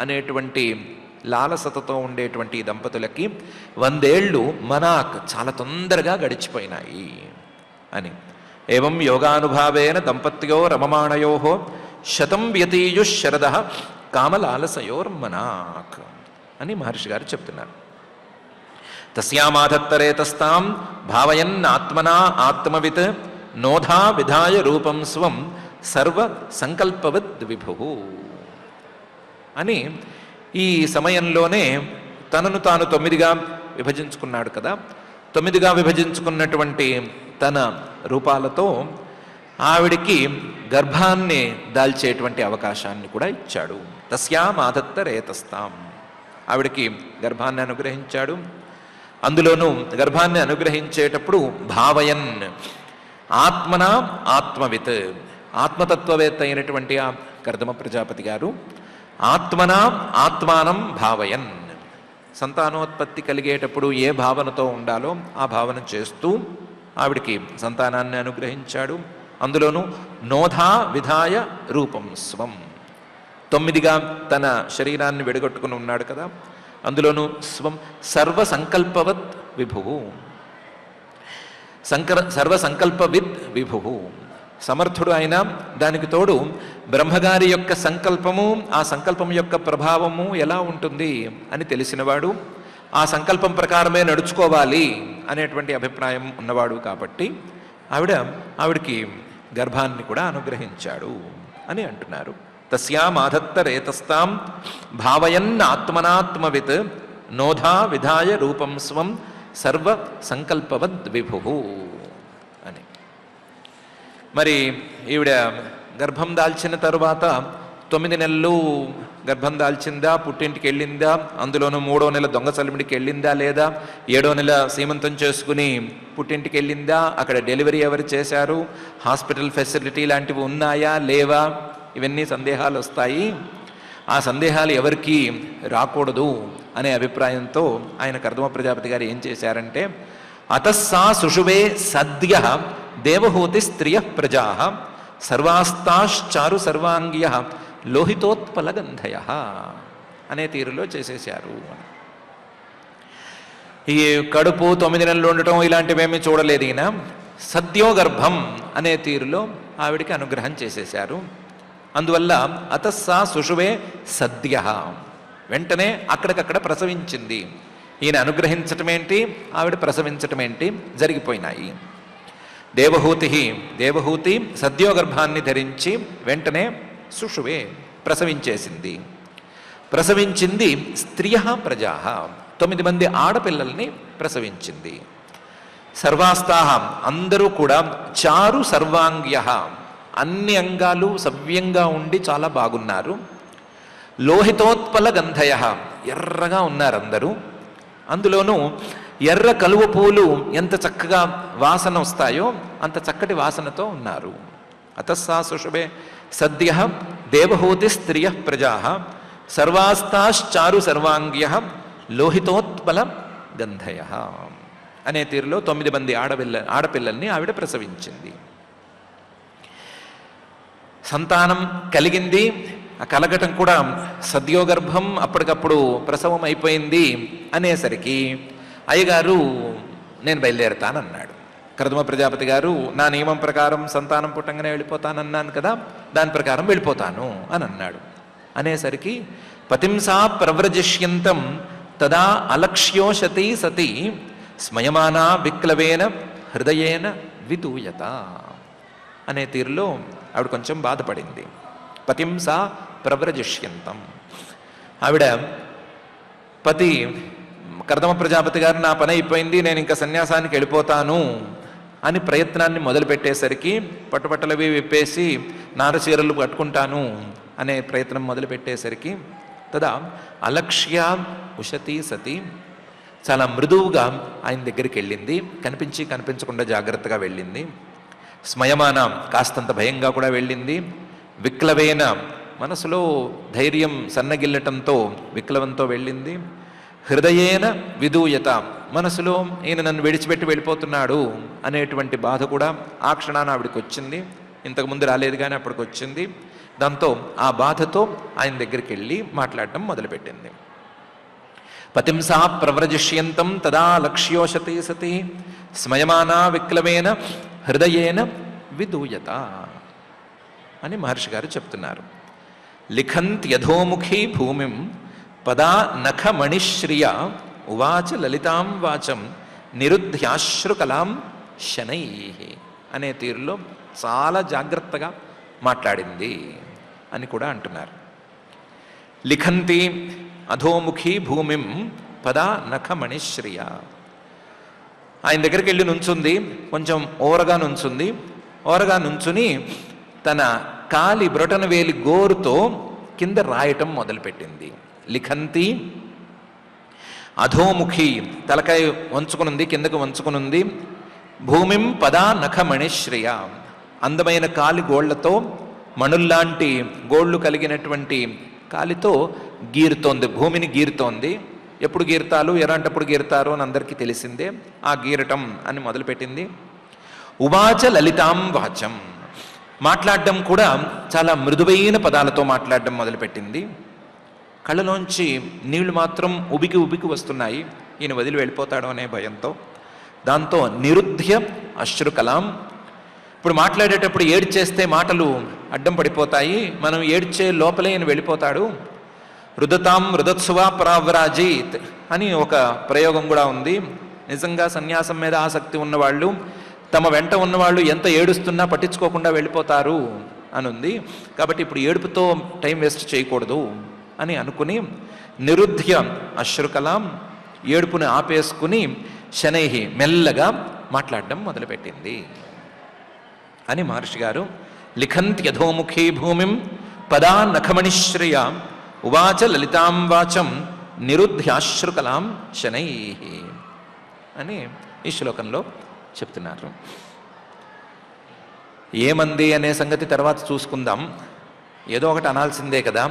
అనేటువంటి లాలసతతో ఉండేటువంటి దంపతులకి 100 ఏళ్ళు మనాక్ చాలా తొందరగా గడిచిపోయినాయి అని. ఏవం యోగానుభావేన దంపత్యో రమమాణయో శతం వ్యతీయుశరద కామలాలసయోర్ మనాక్ అని మహర్షి గారు చెప్తున్నారు. తస్యామాధత్తరేతస్తాం భావయన్ ఆత్మనా ఆత్మవిత్ నోధా విధాయ రూపం స్వం సర్వ సంకల్పవద్ విభు అని ఈ సమయంలోనే తనను తాను 9గా విభజించుకున్నాడు కదా. 9గా విభజించుకున్నటువంటి తన రూపాలతో ఆవిడికి గర్భాన్ని దాల్చేటువంటి అవకాశాన్ని కూడా ఇచ్చాడు. తస్యామాధత్త రేతస్తాం, ఆవిడికి గర్భాన్ని అనుగ్రహించాడు. అందులోనూ గర్భాన్ని అనుగ్రహించేటప్పుడు భావయన్ ఆత్మన ఆత్మవిత్, ఆత్మతత్వవేత్త అయినటువంటి ఆ కర్దమ ప్రజాపతి గారు ఆత్మన ఆత్మానం భావయన్, సంతానోత్పత్తి కలిగేటప్పుడు ఏ భావనతో ఉండాలో ఆ భావన చేస్తూ ఆవిడికి సంతానాన్ని అనుగ్రహించాడు. అందులోనూ నోధా విధాయ రూపం స్వం, 9గా తన శరీరాన్ని విడగొట్టుకుని ఉన్నాడు కదా, అందులోనూ స్వం సర్వసంకల్పవత్ విభువు, సర్వసంకల్పవిద్ విభువు, సమర్థుడు అయిన దానికి తోడు బ్రహ్మగారి యొక్క సంకల్పము, ఆ సంకల్పం యొక్క ప్రభావము ఎలా ఉంటుంది అని తెలిసినవాడు, ఆ సంకల్పం ప్రకారమే నడుచుకోవాలి అనేటువంటి అభిప్రాయం ఉన్నవాడు కాబట్టి ఆవిడికి గర్భాన్ని కూడా అనుగ్రహించాడు అని అంటున్నారు. తస్యాం ఆధత్త రేతస్తాం భావయన్ ఆత్మనాత్మవిత్ నోధా విధాయ రూపం స్వం సర్వ సంకల్పవద్ విభు అని. మరి ఈవిడ గర్భం దాల్చిన తరువాత 9 నెలలు గర్భం దాల్చిందా, పుట్టింటికి వెళ్ళిందా, అందులోనూ 3వ నెల దొంగ సలిమిడికి వెళ్ళిందా లేదా, 7వ నెల సీమంతం చేసుకుని పుట్టింటికి వెళ్ళిందా, అక్కడ డెలివరీ ఎవరు చేశారు, హాస్పిటల్ ఫెసిలిటీ లాంటివి ఉన్నాయా లేవా, ఇవన్నీ సందేహాలు వస్తాయి. ఆ సందేహాలు ఎవరికి రాకూడదు అనే అభిప్రాయంతో ఆయన కర్దమ ప్రజాపతి గారు ఏం చేశారంటే, అతస్సా సుషువే సద్య దేవహూతి స్త్రియ ప్రజా సర్వాస్తాశ్చారు సర్వాంగ్య లోహితోత్పలగంధయ అనే తీరులో చేసేశారు. ఈ కడుపు 9 నెలలు ఉండటం ఇలాంటివేమీ చూడలేదు ఈయన. సద్యోగర్భం అనే తీరులో ఆవిడికి అనుగ్రహం చేసేశారు. అందువల్ల అతస్సా సుషువే సద్య, వెంటనే అక్కడికక్కడ ప్రసవించింది. ఈయన అనుగ్రహించటం ఏంటి, ఆవిడ ప్రసవించటం ఏంటి జరిగిపోయినాయి. దేవహూతి సద్యోగర్భాన్ని ధరించి వెంటనే సుషువే ప్రసవించేసింది. ప్రసవించింది స్త్రియ ప్రజా, 9 మంది ఆడపిల్లల్ని ప్రసవించింది. సర్వాస్తాహ అందరూ కూడా చారు సర్వాంగ్య, అన్ని అంగాలు సవ్యంగా ఉండి చాలా బాగున్నారు. లోహితోత్పల గంధయ, ఎర్రగా ఉన్నారు అందరూ. అందులోనూ ఎర్ర కలువ పూలు ఎంత చక్కగా వాసన వస్తాయో అంత చక్కటి వాసనతో ఉన్నారు. అతస్సా సుషుభే సద్య దేవహూతి స్త్రియ ప్రజా సర్వాస్తాశ్చారు సర్వాంగ్య లోహితోత్పల గంధయ అనే తీరులో 9 మంది ఆడపిల్లల్ని ఆవిడ ప్రసవించింది. సంతానం కలిగింది. ఆ కలగటం కూడా సద్యోగర్భం, అప్పటికప్పుడు ప్రసవం అయిపోయింది అనేసరికి అయ్యగారు నేను బయలుదేరతానన్నాడు. కర్దమ ప్రజాపతి గారు నా నియమం ప్రకారం సంతానం పుట్టంగానే వెళ్ళిపోతానన్నాను కదా, దాని ప్రకారం వెళ్ళిపోతాను అని అన్నాడు. అనేసరికి పతింసా ప్రవ్రజిష్యంతం తదా అలక్ష్యోషతి సతి స్మయమానా విక్లవేన హృదయేన విదూయత అనే తీరులో ఆవిడ కొంచెం బాధపడింది. పతింసా ప్రవ్రజిష్యంతం, ఆవిడ పతి కర్దమ ప్రజాపతి గారు నా పని అయిపోయింది, నేను ఇంకా సన్యాసానికి వెళ్ళిపోతాను అని ప్రయత్నాన్ని మొదలుపెట్టేసరికి, పట్టుబట్టలవి విప్పేసి నారచీరలు కట్టుకుంటాను అనే ప్రయత్నం మొదలుపెట్టేసరికి తదా అలక్ష్య ఉషతి సతి, చాలా మృదువుగా ఆయన దగ్గరికి వెళ్ళింది. కనిపించకుండా జాగ్రత్తగా వెళ్ళింది. స్మయమాన కాస్తంత భయంగా కూడా వెళ్ళింది. విక్లవేన మనసులో ధైర్యం సన్నగిల్లటంతో విక్లవంతో వెళ్ళింది. హృదయేన విదూయత, మనసులో ఈయన నన్ను విడిచిపెట్టి వెళ్ళిపోతున్నాడు అనేటువంటి బాధ కూడా ఆ క్షణాన ఆవిడికి వచ్చింది. ఇంతకుముందు రాలేదు కానీ అప్పటికి వచ్చింది. దాంతో ఆ బాధతో ఆయన దగ్గరికి వెళ్ళి మాట్లాడటం మొదలుపెట్టింది. పతింసా ప్రవ్రజిష్యంతం తదా లక్ష్యోషతి సతి స్మయమానా విక్లవేన హృదయేన విదూయత అని మహర్షి గారు చెప్తున్నారు. లిఖంత్యధోముఖీ భూమిం పదా నఖమణిశ్రియ ఉవాచ లలితాం వాచం నిరుధ్యాశ్రుకలాం శనై అనే తీరులో చాలా జాగ్రత్తగా మాట్లాడింది అని కూడా అంటున్నారు. లిఖంతి అధోముఖీ భూమిం పదా నఖమణిశ్రియ, ఆయన దగ్గరికి వెళ్ళి నుంచుంది. కొంచెం ఓరగా నుంచుని తన కాలి బ్రొటన వేలి గోరుతో కింద రాయటం మొదలుపెట్టింది. లిఖంతి అధోముఖి తలకాయ వంచుకునుంది, కిందకు వంచుకునుంది. భూమిం పదా నఖమణిశ్రియ అందమైన కాలి గోళ్లతో మణుల్లాంటి గోళ్ళు కలిగినటువంటి కాలితో గీరుతోంది, భూమిని గీరుతోంది. ఎప్పుడు గీరుతారు, ఎలాంటప్పుడు గీరుతారు అని అందరికీ తెలిసిందే. ఆ గీరటం అని మొదలుపెట్టింది. ఉవాచ లలితాం వాచం మాట్లాడడం కూడా చాలా మృదువైన పదాలతో మాట్లాడడం మొదలుపెట్టింది. కళ్ళలోంచి నీళ్లు మాత్రం ఉబికి ఉబికి వస్తున్నాయి, ఈయన వదిలి వెళ్ళిపోతాడు అనే భయంతో. దాంతో నిరుధ్య అశ్రుకలాం. ఇప్పుడు మాట్లాడేటప్పుడు ఏడ్చేస్తే మాటలు అడ్డం పడిపోతాయి, మనం ఏడ్చే లోపలే ఈయన వెళ్ళిపోతాడు. రుదతాం రుదత్సువా ప్రావ్రాజీత్ అని ఒక ప్రయోగం కూడా ఉంది. నిజంగా సన్యాసం మీద ఆసక్తి ఉన్నవాళ్ళు, తమ వెంట ఉన్నవాళ్ళు ఎంత ఏడుస్తున్నా పట్టించుకోకుండా వెళ్ళిపోతారు అని ఉంది. కాబట్టి ఇప్పుడు ఏడుపుతో టైం వేస్ట్ చేయకూడదు అని అనుకుని నిరుధ్య అశ్రుకలాం ఏడుపుని ఆపేసుకుని శనైహి మెల్లగా మాట్లాడడం మొదలుపెట్టింది అని మహర్షి గారు లిఖంత్యధోముఖీ భూమిం పదా నఖమణిశ్రియ ఉవాచ లలితాం వాచం నిరుధ్యాశ్రుకలాం శనైహి అని ఈ శ్లోకంలో చెప్తున్నారు. ఏమంది అనే సంగతి తర్వాత చూసుకుందాం. ఏదో ఒకటి అనాల్సిందే కదా,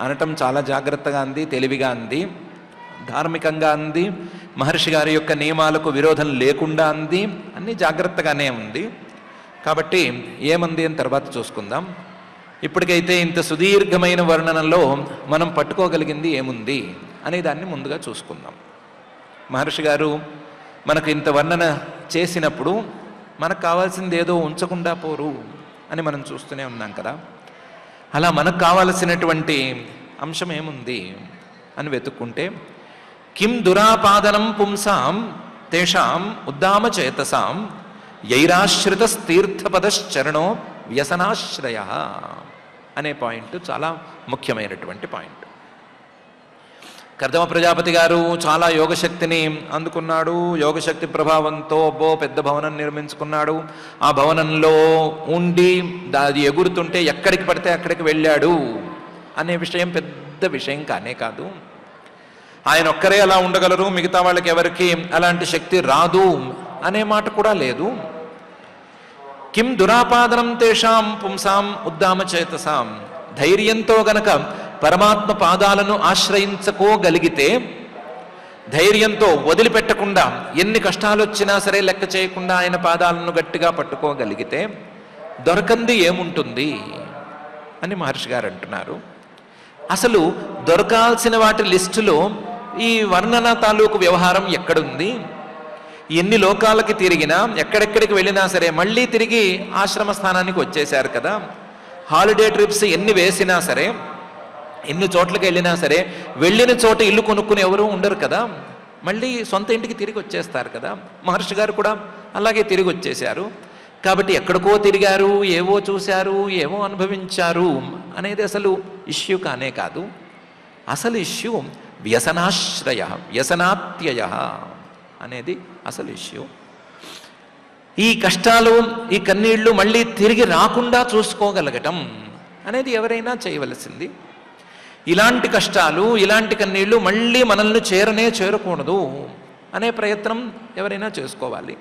అనటం చాలా జాగ్రత్తగా అంది, తెలివిగా అంది, ధార్మికంగా అంది, మహర్షి గారి యొక్క నియమాలకు విరోధం లేకుండా అంది, అన్నీ జాగ్రత్తగానే ఉంది. కాబట్టి ఏమంది అని తర్వాత చూసుకుందాం. ఇప్పటికైతే ఇంత సుదీర్ఘమైన వర్ణనలో మనం పట్టుకోగలిగింది ఏముంది అనే దాన్ని ముందుగా చూసుకుందాం. మహర్షి గారు మనకు ఇంత వర్ణన చేసినప్పుడు మనకు కావాల్సింది ఏదో ఉంచకుండా పోరు అని మనం చూస్తూనే ఉన్నాం కదా. అలా మనకు కావలసినటువంటి అంశం ఏముంది అని వెతుక్కుంటే కిం దురాపాదనం పుంసాం తేషాం ఉద్దామ చేతసాం యైరాశ్రితస్తీర్థపదశ్చరణో వ్యసనాశ్రయ అనే పాయింట్ చాలా ముఖ్యమైనటువంటి పాయింట్. కర్దమ ప్రజాపతి గారు చాలా యోగశక్తిని అందుకున్నాడు. యోగశక్తి ప్రభావంతో పెద్ద భవనం నిర్మించుకున్నాడు. ఆ భవనంలో ఉండి అది ఎగురుతుంటే ఎక్కడికి పడితే అక్కడికి వెళ్ళాడు అనే విషయం పెద్ద విషయం కానే కాదు. ఆయన ఒక్కరే అలా ఉండగలరు, మిగతా వాళ్ళకి ఎవరికి అలాంటి శక్తి రాదు అనే మాట కూడా లేదు. కిం దురాపాదనం తేషాం పుంసాం ఉద్దామ చేతసాం ధైర్యంతో గనక పరమాత్మ పాదాలను ఆశ్రయించుకోగలిగితే, ధైర్యంతో వదిలిపెట్టకుండా ఎన్ని కష్టాలు వచ్చినా సరే లెక్క చేయకుండా ఆయన పాదాలను గట్టిగా పట్టుకోగలిగితే దొరకంది ఏముంటుంది అని మహర్షి గారు అంటున్నారు. అసలు దొరకాల్సిన వాటి లిస్టులో ఈ వర్ణన తాలూకు వ్యవహారం ఎక్కడుంది? ఎన్ని లోకాలకి తిరిగినా, ఎక్కడెక్కడికి వెళ్ళినా సరే మళ్ళీ తిరిగి ఆశ్రమ స్థానానికి వచ్చేశారు కదా. హాలిడే ట్రిప్స్ ఎన్ని వేసినా సరే, ఎన్ని చోట్లకి వెళ్ళినా సరే, వెళ్ళిన చోట ఇల్లు కొనుక్కుని ఎవరూ ఉండరు కదా, మళ్ళీ సొంత ఇంటికి తిరిగి వచ్చేస్తారు కదా. మహర్షి గారు కూడా అలాగే తిరిగి వచ్చేశారు. కాబట్టి ఎక్కడికో తిరిగారు, ఏవో చూశారు, ఏవో అనుభవించారు అనేది అసలు ఇష్యూ కానే కాదు. అసలు ఇష్యూ వ్యసనాశ్రయ, వ్యసనాత్యయ అనేది అసలు ఇష్యూ. ఈ కష్టాలు, ఈ కన్నీళ్లు మళ్ళీ తిరిగి రాకుండా చూసుకోగలగటం అనేది ఎవరైనా చేయవలసింది. ఇలాంటి కష్టాలు, ఇలాంటి కన్నీళ్లు మళ్ళీ మనల్ని చేరకూడదు అనే ప్రయత్నం ఎవరైనా చేసుకోవాలి.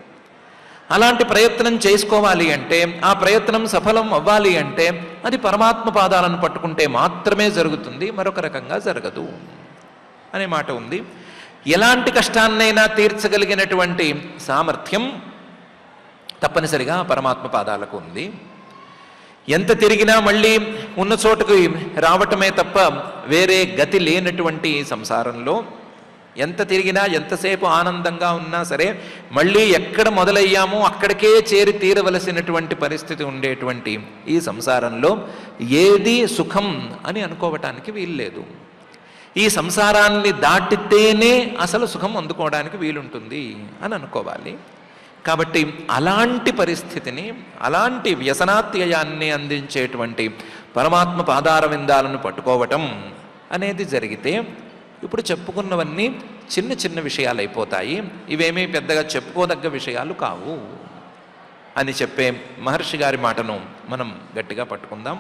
అలాంటి ప్రయత్నం చేసుకోవాలి అంటే, ఆ ప్రయత్నం సఫలం అవ్వాలి అంటే అది పరమాత్మ పాదాలను పట్టుకుంటే మాత్రమే జరుగుతుంది, మరొక రకంగా జరగదు అనే మాట ఉంది. ఎలాంటి కష్టాన్నైనా తీర్చగలిగినటువంటి సామర్థ్యం తప్పనిసరిగా పరమాత్మ పాదాలకు ఉంది. ఎంత తిరిగినా మళ్ళీ ఉన్న చోటుకు రావటమే తప్ప వేరే గతి లేనటువంటి సంసారంలో ఎంత తిరిగినా, ఎంతసేపు ఆనందంగా ఉన్నా సరే మళ్ళీ ఎక్కడ మొదలయ్యామో అక్కడికే చేరి తీరవలసినటువంటి పరిస్థితి ఉండేటువంటి ఈ సంసారంలో ఏది సుఖం అని అనుకోవటానికి వీల్లేదు. ఈ సంసారాన్ని దాటితేనే అసలు సుఖం అందుకోవడానికి వీలుంటుంది అని అనుకోవాలి. కాబట్టి అలాంటి పరిస్థితిని, అలాంటి వ్యసనాత్యయాన్ని అందించేటువంటి పరమాత్మ పాదార విందాలను పట్టుకోవటం అనేది జరిగితే ఇప్పుడు చెప్పుకున్నవన్నీ చిన్న చిన్న విషయాలు అయిపోతాయి, ఇవేమీ పెద్దగా చెప్పుకోదగ్గ విషయాలు కావు అని చెప్పే మహర్షి గారి మాటను మనం గట్టిగా పట్టుకుందాం.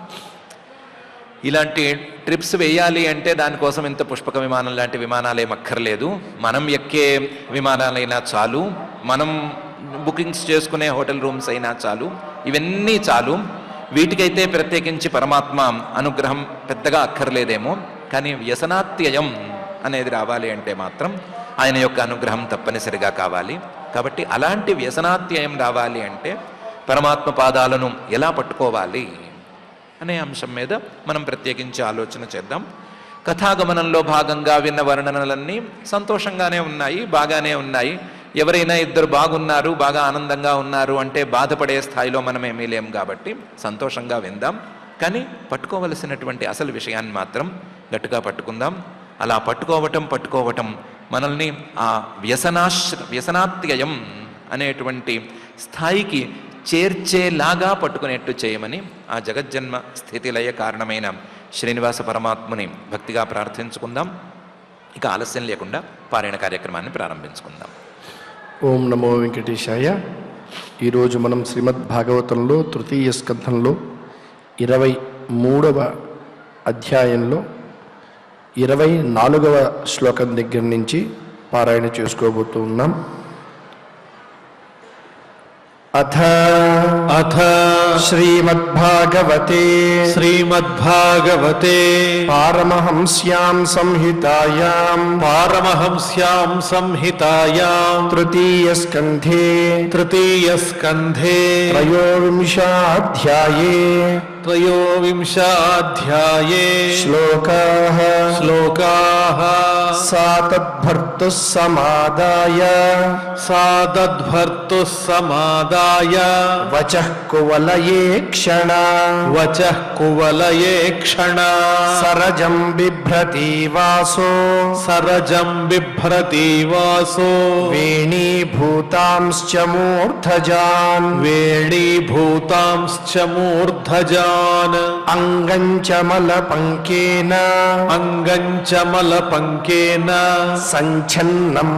ఇలాంటి ట్రిప్స్ వేయాలి అంటే దానికోసం ఇంత పుష్పక విమానం లాంటి విమానాలు ఏమక్కర్లేదు. మనం ఎక్కే విమానాలైనా చాలు, మనం బుకింగ్స్ చేసుకునే హోటల్ రూమ్స్ అయినా చాలు, ఇవన్నీ చాలు. వీటికైతే ప్రత్యేకించి పరమాత్మ అనుగ్రహం పెద్దగా అక్కర్లేదేమో. కానీ వ్యసనాత్యయం అనేది రావాలి అంటే మాత్రం ఆయన యొక్క అనుగ్రహం తప్పనిసరిగా కావాలి. కాబట్టి అలాంటి వ్యసనాత్యయం రావాలి అంటే పరమాత్మ పాదాలను ఎలా పట్టుకోవాలి అనే అంశం మీద మనం ప్రత్యేకించి ఆలోచన చేద్దాం. కథాగమనంలో భాగంగా విన్న వర్ణనలన్నీ సంతోషంగానే ఉన్నాయి, బాగానే ఉన్నాయి. ఎవరైనా ఇద్దరు బాగున్నారు, బాగా ఆనందంగా ఉన్నారు అంటే బాధపడే స్థాయిలో మనం ఏమీ లేం కాబట్టి సంతోషంగా విందాం. కానీ పట్టుకోవలసినటువంటి అసలు విషయాన్ని మాత్రం గట్టిగా పట్టుకుందాం. అలా పట్టుకోవటం మనల్ని ఆ వ్యసనాత్యయం అనేటువంటి స్థాయికి చేర్చేలాగా పట్టుకునేట్టు చేయమని ఆ జగజ్జన్మ స్థితిలయ కారణమైన శ్రీనివాస పరమాత్ముని భక్తిగా ప్రార్థించుకుందాం. ఇక ఆలస్యం లేకుండా పారాయణ కార్యక్రమాన్ని ప్రారంభించుకుందాం. ఓం నమో వెంకటేశాయ. ఈరోజు మనం శ్రీమద్ భాగవతంలో తృతీయ స్కంధంలో 23వ అధ్యాయంలో 24వ శ్లోకం దగ్గర నుంచి పారాయణ చేసుకోబోతూ ఉన్నాం. అథ శ్రీమద్భాగవతే పారమహంస్యాం సంహితాయాం తృతీయ స్కంధే త్రయోవింశాధ్యాయే శ్లోకాః సా తద్భర్తుః సమాదాయ వచః కువలయే క్షణ సరజం బిభ్రతి వాసో వేణీభూతాంశ్చ మూర్ధజాన్ అంగంచ మలపంకేన సంఛన్నం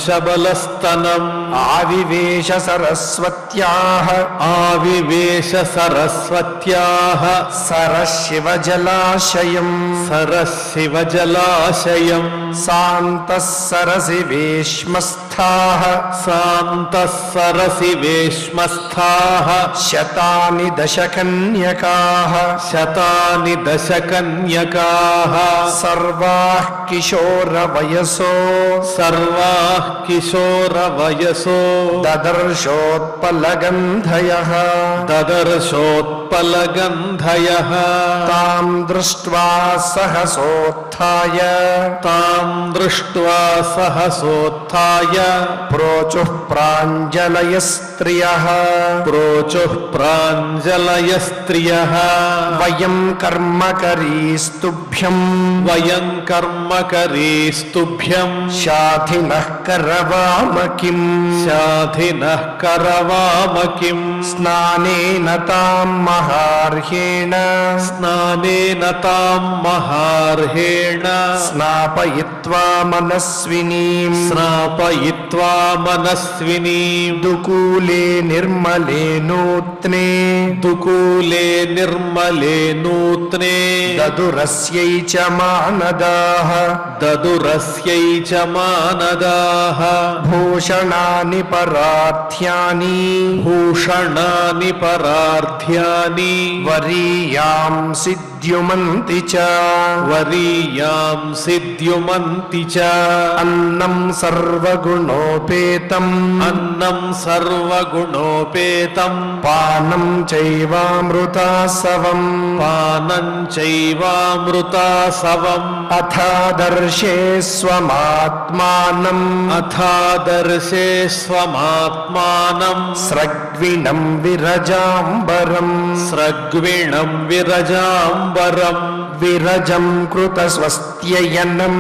శబలస్తనం ఆవివేశ సరస్వత్యాః సరశివజలాశయం శాంతః సరసి వేష్మస్థాః శతాని దశకన్యకాః సర్వాః కిశోరవయసో దదర్శోత్పలగంధయః తాం దృష్ట్వా సహసోత్థాయ ప్రోచుః ప్రాञ्जलयस्त्रियः వయం కర్మకరీస్తుభ్యం శాధినః కరవామ కిం స్నానేన తాం మహార్హేణ స్నాపయిత్వా మనస్వినీం దుకూలే నిర్మలే నూత్నే దదురస్యై చ మానదాః భూషణాని పరార్థ్యాని వరీయాం సిద్ధ్యుమంతి చ అన్నం సర్వగుణోపేతం పానం చైవామృతాసవం అథాదర్శే స్వమాత్మానం స్రగ్విణం విరజాంబరం విరజం కృతస్వస్త్యయనం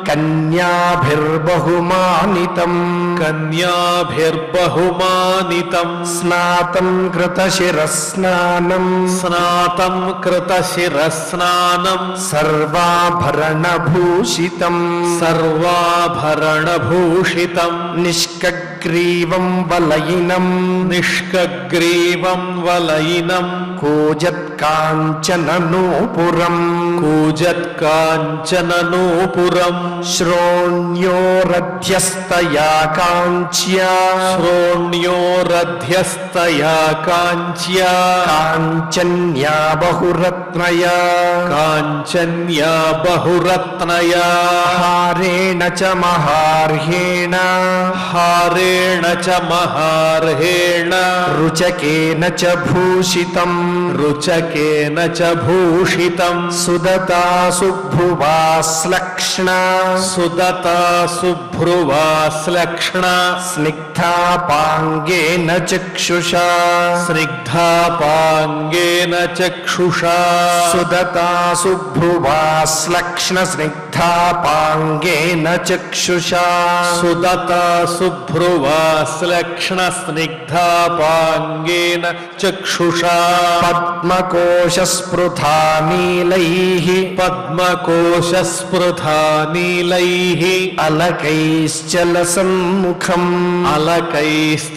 కన్యాభిర్బహుమానితం స్నాతం కృతశిరస్నానం సర్వాభరణభూషితం నిష్కగ్ర నిష్కగ్రీవం వలయినం నిష్కగ్రీవం వలయినం కూజత్కాంచననూపురం కూజత్కాంచననూపురం శ్రోణ్యోరధ్యస్తయా కాంచ్యా శ్రోణ్యోరధ్యస్తయా కాంచ్యా కాంచన్యా బహురత్నయా కాంచన్యా బహురత్నయా హారేణ చ మహార్హేణ హారేణ చ మహార్హేణ రుచకేన చ భూషితం రుచకేన చ భూషితం సుదతా సుభ్రువాశ్లక్ష్ణ సుదతా శుభ్రువాశ్లక్ష్ణ స్నిగ్ధాపాంగేన చక్షుషా స్నిగ్ధాపాంగేన చక్షుషా సుదతా సుభ్రువాశ్లక్ష్ణ స్నిగ్ధాపాంగేన చక్షుషా సుదతా శుభ్రువాశ్లక్ష్ణ స్నిగ్ధాపాంగేన చక్షుషా పద్మకోశస్పృథా నీలైః పద్మకోశస్పృథా నీలైః అలకైశ్చలసన్ముఖం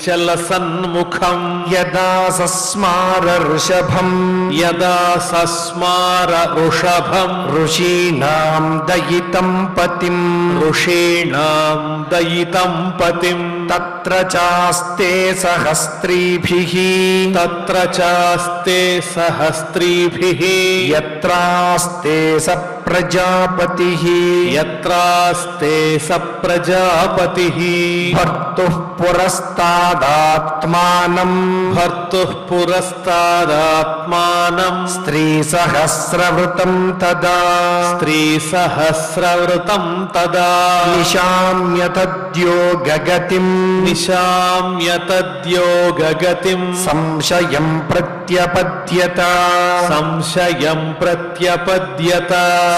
అలకైశ్చలసన్ముఖం యదా సస్మారర్షభం యదా సస్మార వృషభం ఋషీణాం దయితం పతిం ఋషీణాం దయితం పతిం తత్ర చాస్తే సహస్త్రీభిః తత్ర చాస్తే సహస్త్రీభిః యత్రాస్తే స ప్రజాపతిః యత్రాస్తే స ప్రజాపతిః భర్తుః పురస్తాదాత్మానం భర్తుః పురస్తాదాత్మానం స్త్రీ సహస్రవృతం తదా స్త్రీ సహస్రవృతం తదా నిశామ్య తద్యో గగతిం నిశామ్య తద్యో గగతిం సంశయం ప్రత్యపద్యత సంశయం ప్రత్యపద్యత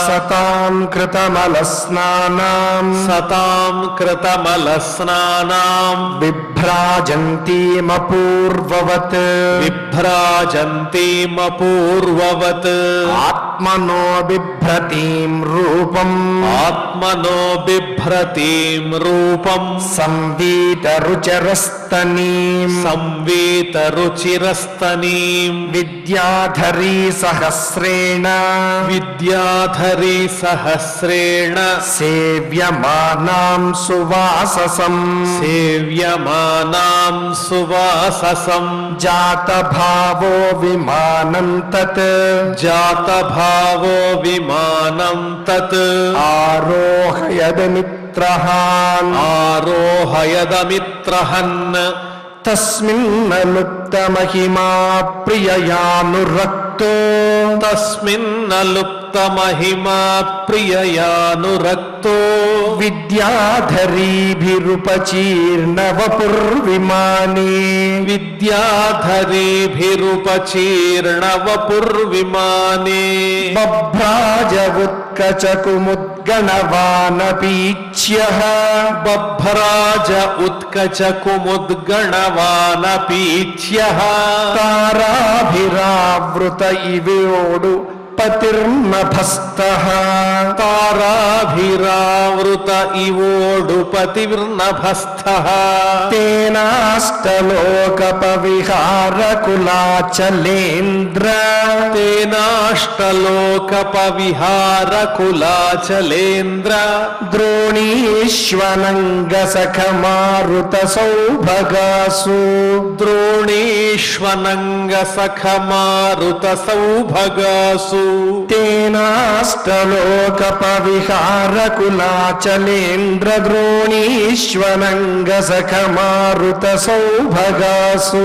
సతాం కృతమలస్నానాం సతాం కృతమలస్నానాం బిభ్రాజంతీమపూర్వవత్ విభ్రాజంతీమపూర్వవత్ ఆత్మనో బిభ్రతీం రూపం ఆత్మనో బిభ్రతీం రూపం సంవీతరుచరస్తనీం సంవేతరుచిరస్తనీం విద్యాధరీ సహస్రేణ విద్యాధరీ సహస్రేణ సేవ్యమానాం సువాససం సేవ్యమానాం సువాససం జాతభావో విమానం తత్ జాతభావో విమానం తత్ ఆరోహయదమిత్రహాన్ ఆరోహయదమిత్రహన్ తస్మిన్నలుప్తమహిమా ప్రియయానురక్తో తస్మిన్నలుప్తమహిమా ప్రియయానురక్తో విద్యాధరీభిరుపచీర్ణవపుర్విమానే విద్యాధరీభిరుపచీర్ణవపుర్విమానే బభ్రాజ ఉత్కచకుముద్గణవానపీచ్యః బభ్రాజ ఉత్కచ కుముద్గణవానపీచ్యః తారాభిరావృత ఇవోడు పతిర్నభస్తః తారాభిరావృత ఇవోడుపతిర్నభస్థః తేనాష్టలోకపవిహారకులాచలేంద్ర తేనాష్టలోకపవిహారకులాచలేంద్ర ద్రోణీష్వనంగసఖమారుత సౌభగాసు ద్రోణీష్వనంగసఖమారుత సౌభగాసు తేనాష్టలోకపవిహారకులాచలేంద్ర ద్రోణీష్వనంగసఖమారుత సౌభగాసు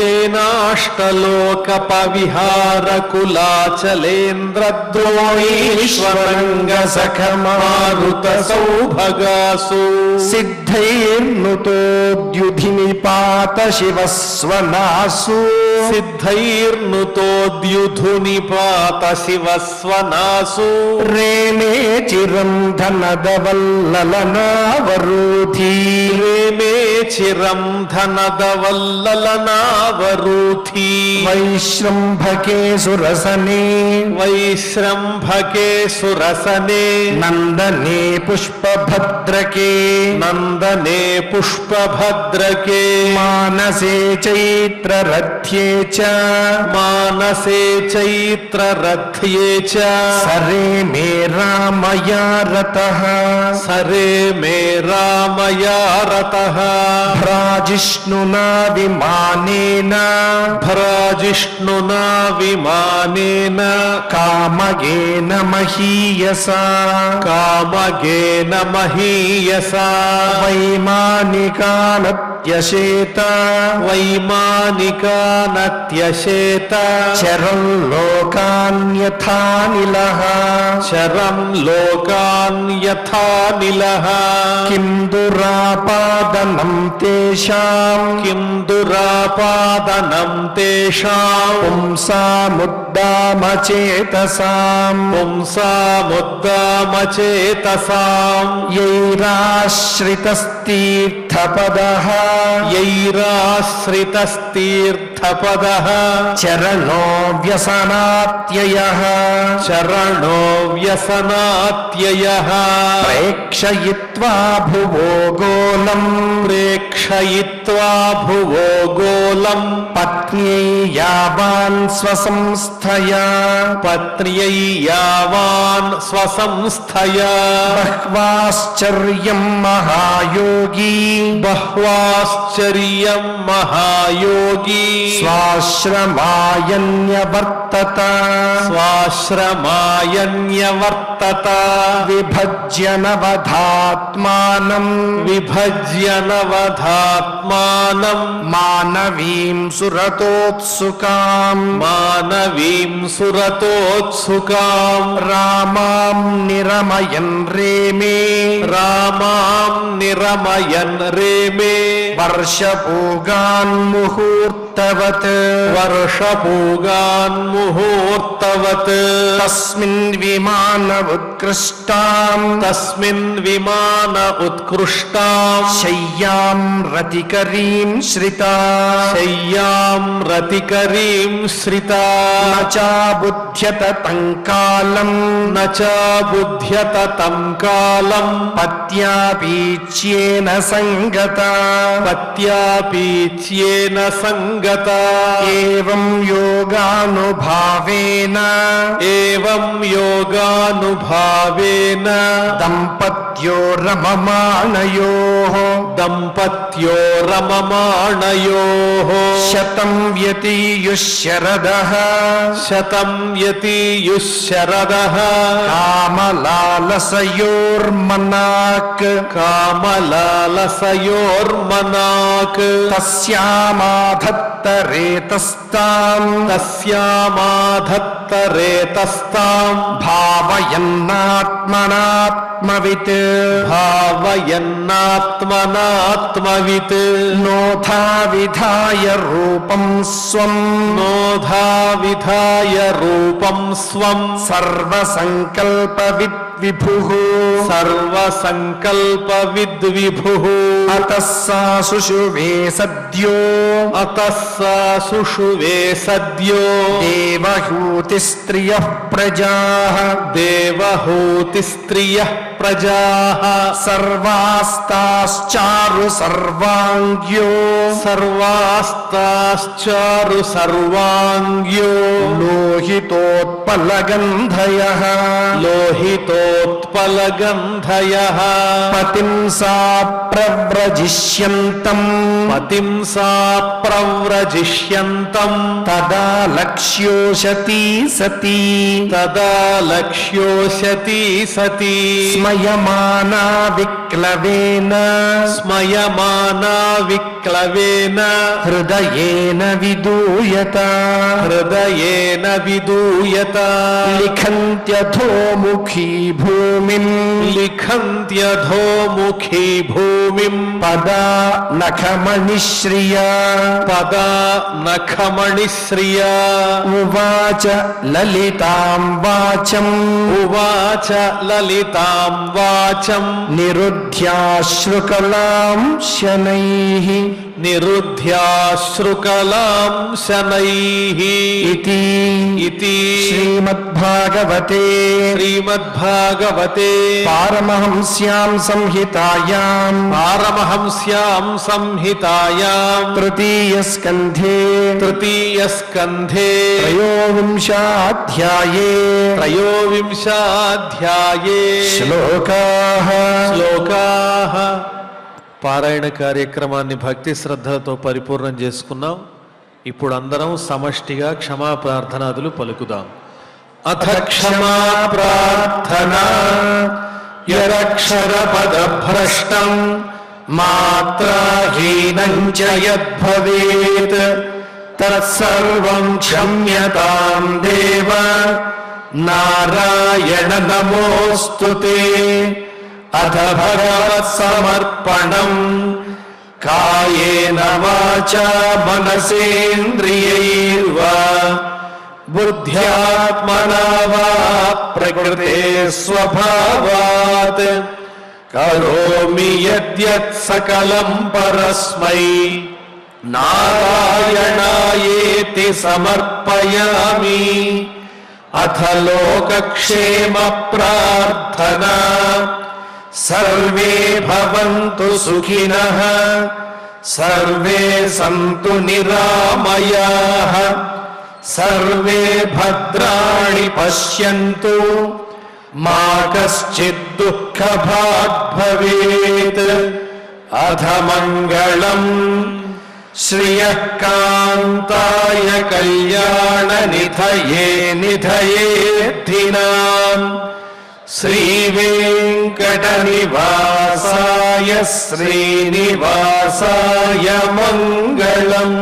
తేనాష్టలోకపవిహారకులాచలేంద్ర ద్రోణీష్వనంగసఖమారుత సౌభగాసు సిద్ధైర్నుతోద్యుధి నిపాత శివస్వనాసు సిద్ధైర్నుతోద్యుధునిపాత శివస్వనాసు రేమే చిరం ధనదవల్లలనావరూథీ రేమే చిరం ధనదవల్లలనావరూథీ వైశ్రంభకే సురసనే వైశ్రంభకే సురసనే నందనే పుష్పభద్రకే నందనే పుష్పభద్రకే మానసే చైత్రరథ్యే చ మానసే చైత్రరథ్యే చ సరే మే రామయా రతః సరే మే రామయా రతః భ్రాజిష్ణునా విమానేన భ్రాజిష్ణునా విమానేన కామగేన మహీయసా కామగేన మహీయసా వైమానికానత్యశేత వైమానికానత్యశేత చరం లోకాన్యథానిలః చరం లోకాన్ యథా నిలః కిం దురాపాదనం తేషాం కిం దురాపాదనం తేషాం పుంసాముద్దామచేతసాం పుంసాముద్దామచేతసాం యైరాశ్రితస్తీర్థపదః యైరాశ్రితస్తీర్థపదః చరణో వ్యసనాత్యయః చరణో వ్యసనాత్యయః ప్రేక్షయిత్వా భువో గోళం ప్రేక్షయిత్వా భువో గోళం పత్న్యై యావాన్ స్వసంస్థయా పత్న్యై యావాన్ స్వసంస్థయా బహ్వాశ్చర్యం మహాయోగి బహ్వాశ్చర్యం మహాయోగి స్వాశ్రమాయన్యవర్తత స్వాశ్రమాయన్యవర్తత విభజ్య నవధాత్మానం విభజ్య నవధాత్మానం మానవీం సురతోత్సుకాం మానవీం సురతోత్సుకాం రామాం నిరమయన్ రేమే రామాం నిరమయన్ రేమే వర్షపూగాన్ ముహూర్తవత్ వర్షపూగాన్ ముహూర్తవత్ తస్మిన్ విమాన ఉత్కృష్టాం తస్మిన్ విమాన ఉత్కృష్టాం శయ్యాం రతికరీం శ్రితా శయ్యాం రతికరీం శ్రితా నచాబుధ్యత తంకాలం న చ బుధ్యత తం కాలం పత్యాపీచ్యేన సంగత పత్యాపీచ్యేన సంగత ఏవం యోగానుభావేన ఏవం యోగానుభావేన దంపత్యో రమమాణయోః దంపత్యో రమమాణయోః శతం వ్యతీయుశరదః శతం యతీయుః శరదః కామలాలసయోర్మనాక్ కామలాలసయోర్మనాక్ తస్యామాధత్తరేతస్తాం తస్యామాధత్తరేతస్తాం భావయన్నాత్మనాత్మవిత్ భావయన్నాత్మనాత్మవిత్ నోథా విధాయ రూపం స్వం నోధా విధాయ రూపం స్వం సర్వసంకల్పవిద్ విభుః సర్వసంకల్ప విద్విభుః అతః సా సుషువే సద్యో అతః సా సుషువే సద్యో దేవహూతిస్త్రియః ప్రజాః దేవహూతిస్త్రియః ప్రజాః సర్వాస్తాశ్చారు సర్వాంగ్యో సర్వాస్తాశ్చారు సర్వాంగ్యో లోహితోత్పలగంధయః లోహితోత్పలగంధయః పతిం సా ప్రవ్రజిష్యంతం పతిం సా ప్రవ్రజిష్యంతం తదా లక్ష్యోషతి సతీ తదా లక్ష్యోషతి సతీ స్మయమానా విక్లవేన స్మయమానా విక్లవేన క్లవేన హృదయేన విదూయత హృదయేన విదూయత లిఖంత్యధోముఖీ భూమిం లిఖంత్యధోముఖీ భూమిం పదా నఖమణిశ్రియా పదా నఖమణిశ్రియా ఉవాచ లలితాం వాచం ఉవాచ లలితాం వాచం నిరుధ్యాశ్రుకలాం శనైః నిరుధ్యాశ్రుకలాం శనైః ఇతి ఇతి శ్రీమద్భాగవతే శ్రీమద్భాగవతే పారమహంస్యాం సంహితాయాం పారమహంస్యాం సంహితాయాం తృతీయస్కంధే తృతీయస్కంధే త్రయోవింశాధ్యాయే త్రయోవింశాధ్యాయే శ్లోకాః శ్లోకాః. పారాయణ కార్యక్రమాన్ని భక్తి శ్రద్ధలతో పరిపూర్ణం చేసుకున్నాం. ఇప్పుడు అందరం సమష్టిగా క్షమా ప్రార్థనాదులు పలుకుదాం. అథ క్షమా ప్రార్థనా యదక్షరపదభ్రష్టం మాత్రాహీనం చ యద్భవేత్ తత్సర్వం క్షమ్యతాం దేవ నారాయణ నమోస్తుతే. అథ భగవత్సమర్పణం కాయేన వాచా మనసేంద్రియైర్వా బుద్ధ్యాత్మనా వా ప్రకృతే స్వభావాత్ కరోమి యద్యత్ సకలం పరస్మై నారాయణాయేతి సమర్పయామి. అథ లోకక్షేమ ప్రార్థనా సర్వే భవంతు సుఖినః సర్వే సంతు నిరామయాః సర్వే భద్రాణి పశ్యంతు మా కశ్చిద్ దుఃఖభాగ్ భవేత్. అథ మంగళం శ్రియః కాంతాయ కళ్యాణ నిధయే నిధయేర్థినాం శ్రీవేంకటనివాసాయ శ్రీనివాసాయ మంగళం.